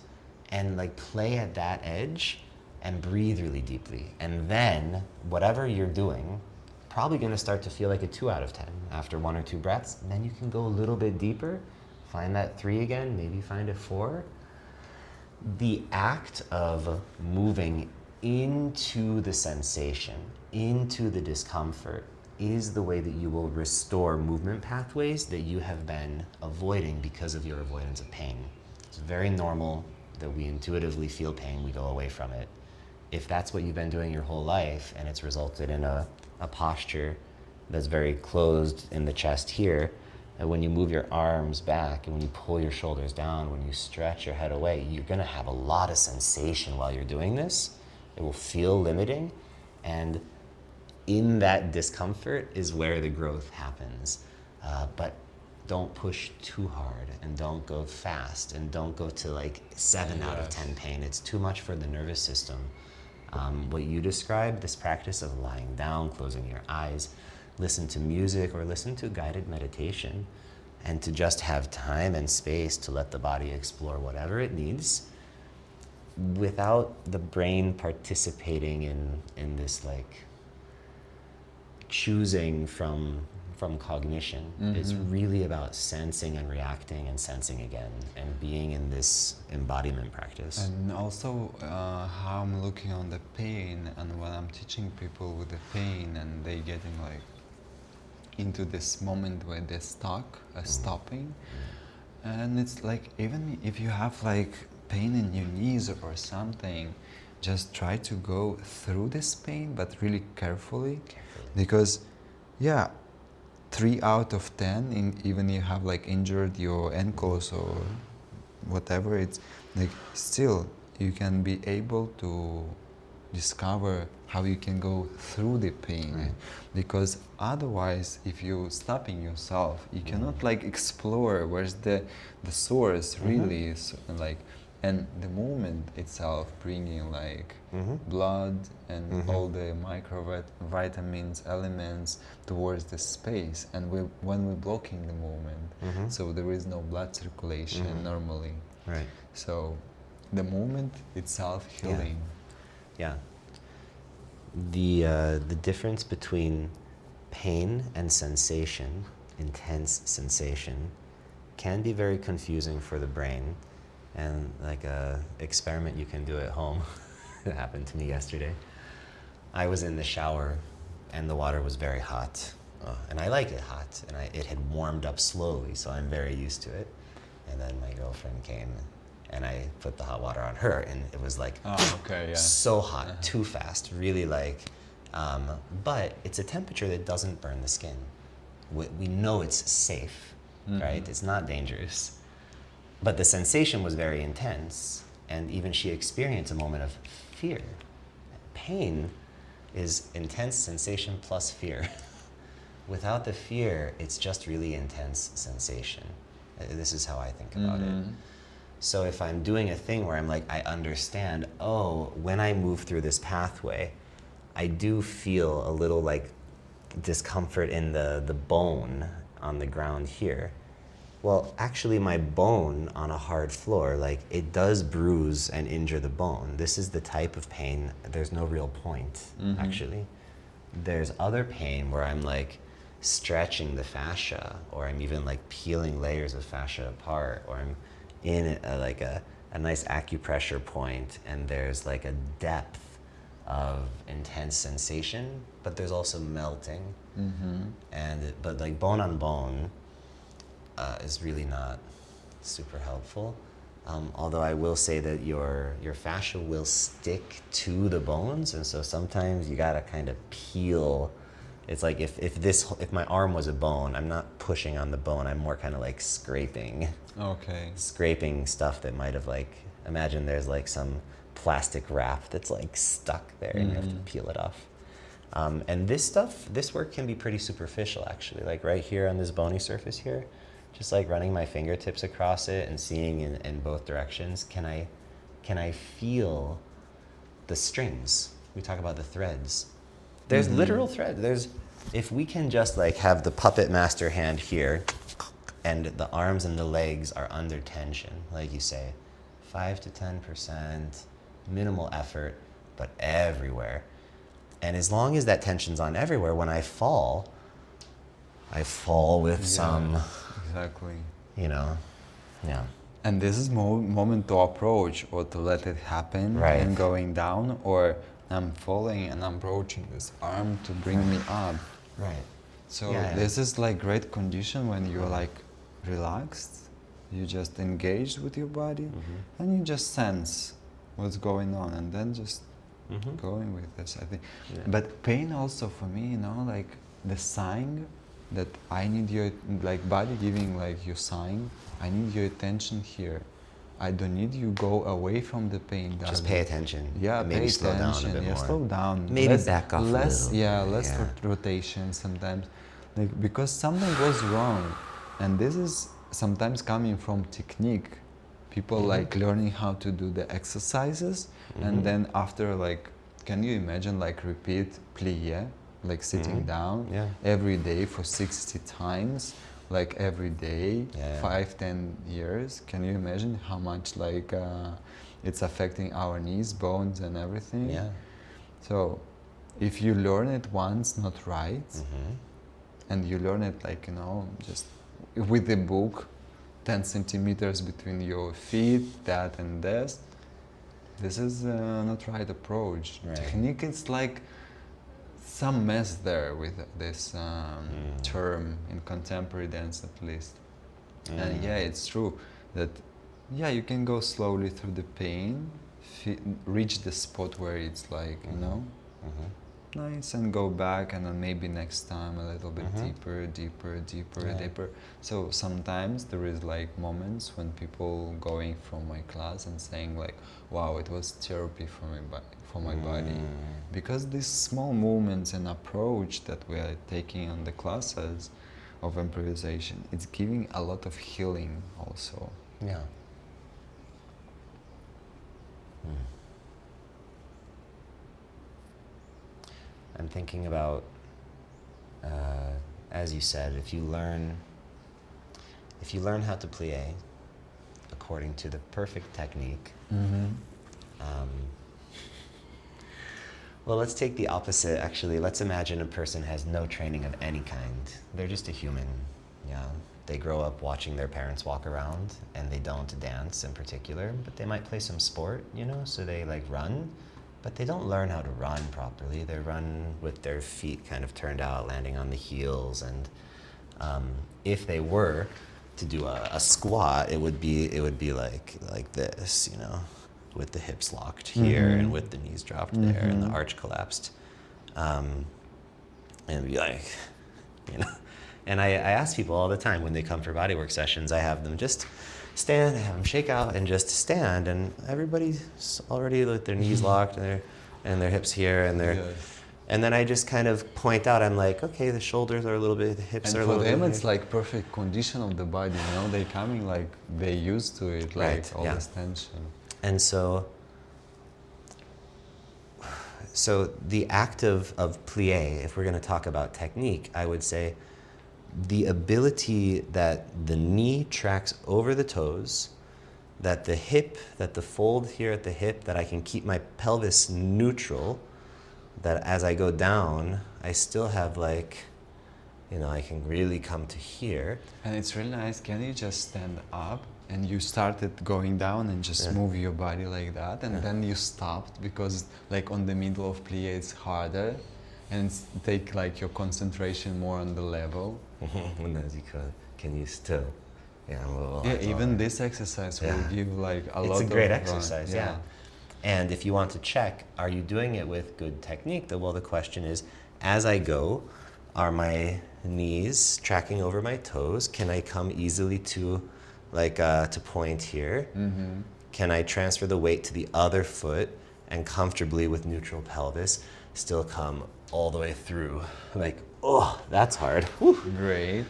And like play at that edge and breathe really deeply. And then whatever you're doing, probably gonna start to feel like a 2 out of 10 after 1 or 2 breaths. And then you can go a little bit deeper, find that 3 again, maybe find a 4. The act of moving into the sensation, into the discomfort, is the way that you will restore movement pathways that you have been avoiding because of your avoidance of pain. It's very normal that we intuitively feel pain, we go away from it. If that's what you've been doing your whole life and it's resulted in a posture that's very closed in the chest here, and when you move your arms back and when you pull your shoulders down, when you stretch your head away, you're gonna have a lot of sensation while you're doing this. It will feel limiting, and in that discomfort is where the growth happens. But don't push too hard and don't go fast and don't go to like 7 out of 10 pain. It's too much for the nervous system. What you described, this practice of lying down, closing your eyes, listen to music or listen to guided meditation, and to just have time and space to let the body explore whatever it needs without the brain participating in this like choosing from cognition. It's really about sensing and reacting and sensing again and being in this embodiment practice. And also how I'm looking on the pain, and when I'm teaching people with the pain and they getting like into this moment where they're stuck, stopping, and it's like even if you have like pain in your knees or something, just try to go through this pain, but really carefully. Because 3 out of 10, even you have like injured your ankles or whatever, it's like still you can be able to discover how you can go through the pain. Because otherwise, if you stopping yourself, you cannot like explore where's the source really is, like, and the movement itself bringing like blood and all the microvitamins, elements towards the space, and when we're blocking the movement, so there is no blood circulation normally. Right. So the movement itself healing. Yeah. The difference between pain and sensation, intense sensation, can be very confusing for the brain. And like a experiment you can do at home, it happened to me yesterday. I was in the shower and the water was very hot. And I like it hot, and it had warmed up slowly, so I'm very used to it. And then my girlfriend came and I put the hot water on her, and it was like so hot, too fast, really like, but it's a temperature that doesn't burn the skin. We know it's safe, right? It's not dangerous. But the sensation was very intense, and even she experienced a moment of fear. Pain is intense sensation plus fear. Without the fear, it's just really intense sensation. This is how I think about it. So if I'm doing a thing where I'm like, I understand, oh, when I move through this pathway, I do feel a little like discomfort in the bone on the ground here. Well, actually my bone on a hard floor, like it does bruise and injure the bone. This is the type of pain, there's no real point, actually. There's other pain where I'm like stretching the fascia, or I'm even like peeling layers of fascia apart, or I'm in a nice acupressure point, and there's like a depth of intense sensation, but there's also melting. But like bone on bone is really not super helpful. Although I will say that your fascia will stick to the bones, and so sometimes you gotta kind of peel. It's like if my arm was a bone, I'm not pushing on the bone, I'm more kind of like scraping. Scraping stuff that might have like, imagine there's like some plastic wrap that's like stuck there and you have to peel it off. And this work can be pretty superficial actually, like right here on this bony surface here, just like running my fingertips across it and seeing in both directions, can I feel the strings? We talk about the threads. There's literal thread. If we can just like have the puppet master hand here, and the arms and the legs are under tension, like you say, 5 to 10%, minimal effort, but everywhere. And as long as that tension's on everywhere, when I fall with some, exactly. And this is moment to approach or to let it happen, right, and going down, or I'm falling and I'm approaching this arm to bring me up. Right. So this is like great condition when you're like relaxed, you just engaged with your body, and you just sense what's going on, and then just going with this, I think. But pain also for me, like the sign that I need your, like body giving like your sign, I need your attention here. I don't need you go away from the pain. Just pay attention. Yeah, maybe pay slow attention. down a bit more. Slow down. Maybe back off a little. Yeah, less rotation sometimes. Like, because something goes wrong, and this is sometimes coming from technique. People like learning how to do the exercises, and then after like, can you imagine like repeat plié, like sitting down every day for 60 times, like every day, 5-10 years. Can you imagine how much like it's affecting our knees, bones, and everything? Yeah. So if you learn it once not right, and you learn it like, just with the book, 10 centimeters between your feet, that and this is not right approach. Right. Technique is like some mess there with this term in contemporary dance, at least. And it's true that you can go slowly through the pain, reach the spot where it's like nice, and go back, and then maybe next time a little bit deeper. So sometimes there is like moments when people going from my class and saying like, wow, it was therapy for my body, because these small movements and approach that we are taking on the classes of improvisation, it's giving a lot of healing also. Yeah. I'm thinking about, as you said, if you learn how to plie according to the perfect technique, well, let's take the opposite, actually. Let's imagine a person has no training of any kind. They're just a human, They grow up watching their parents walk around, and they don't dance in particular, but they might play some sport, so they like run, but they don't learn how to run properly. They run with their feet kind of turned out, landing on the heels, and if they were to do a squat, it would be like this, you know, with the hips locked here and with the knees dropped there and the arch collapsed, and it'd be like, you know. And I ask people all the time when they come for bodywork sessions, I have them just stand, I have them shake out and just stand, and everybody's already with their knees locked and their hips here and their. Yes. And then I just kind of point out, I'm like, okay, the shoulders are a little bit, the hips And are a for little bit. them, it's like perfect condition of the body, you know. They coming like they used to it, like Right, all yeah. this tension. And so the act of plie, if we're going to talk about technique, I would say the ability that the knee tracks over the toes, that the hip, that the fold here at the hip, that I can keep my pelvis neutral, that as I go down, I still have like, you know, I can really come to here. And it's really nice. Can you just stand up and you started going down and just move your body like that, and then you stopped because like on the middle of plie it's harder, and it's take like your concentration more on the level. Can you still? Yeah, Yeah, even this exercise will give like a lot of. It's a great fun. exercise, yeah. And if you want to check, are you doing it with good technique? The question is, as I go, are my knees tracking over my toes? Can I come easily to, like, to point here? Mm-hmm. Can I transfer the weight to the other foot and comfortably with neutral pelvis still come all the way through? Like, oh, that's hard. Whew. Great.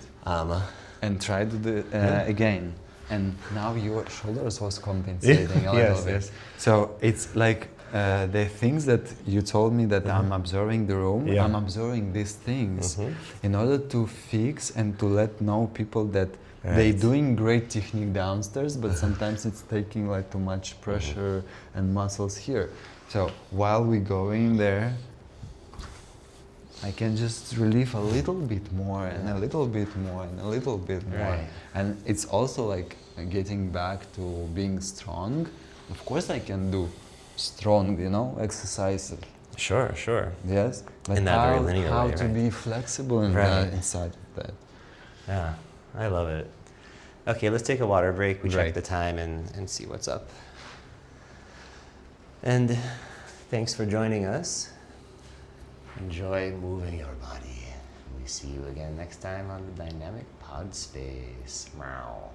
And try to do again. And now your shoulders was compensating a little bit. Yes. So it's like the things that you told me that I'm observing the room, Yeah. I'm observing these things in order to fix and to let know people that they doing great technique downstairs, but sometimes it's taking like too much pressure and muscles here. So while we go in there, I can just relieve a little bit more and a little bit more and a little bit more. Right. And it's also like getting back to being strong. Of course I can do strong, you know, exercises. Sure. Yes. But In that very linear how way, to right? be flexible in Right. inside of that. Yeah, I love it. Okay, let's take a water break. We check Right. the time and see what's up. And thanks for joining us. Enjoy moving your body. We see you again next time on the Dynamic Pod Space. Meow.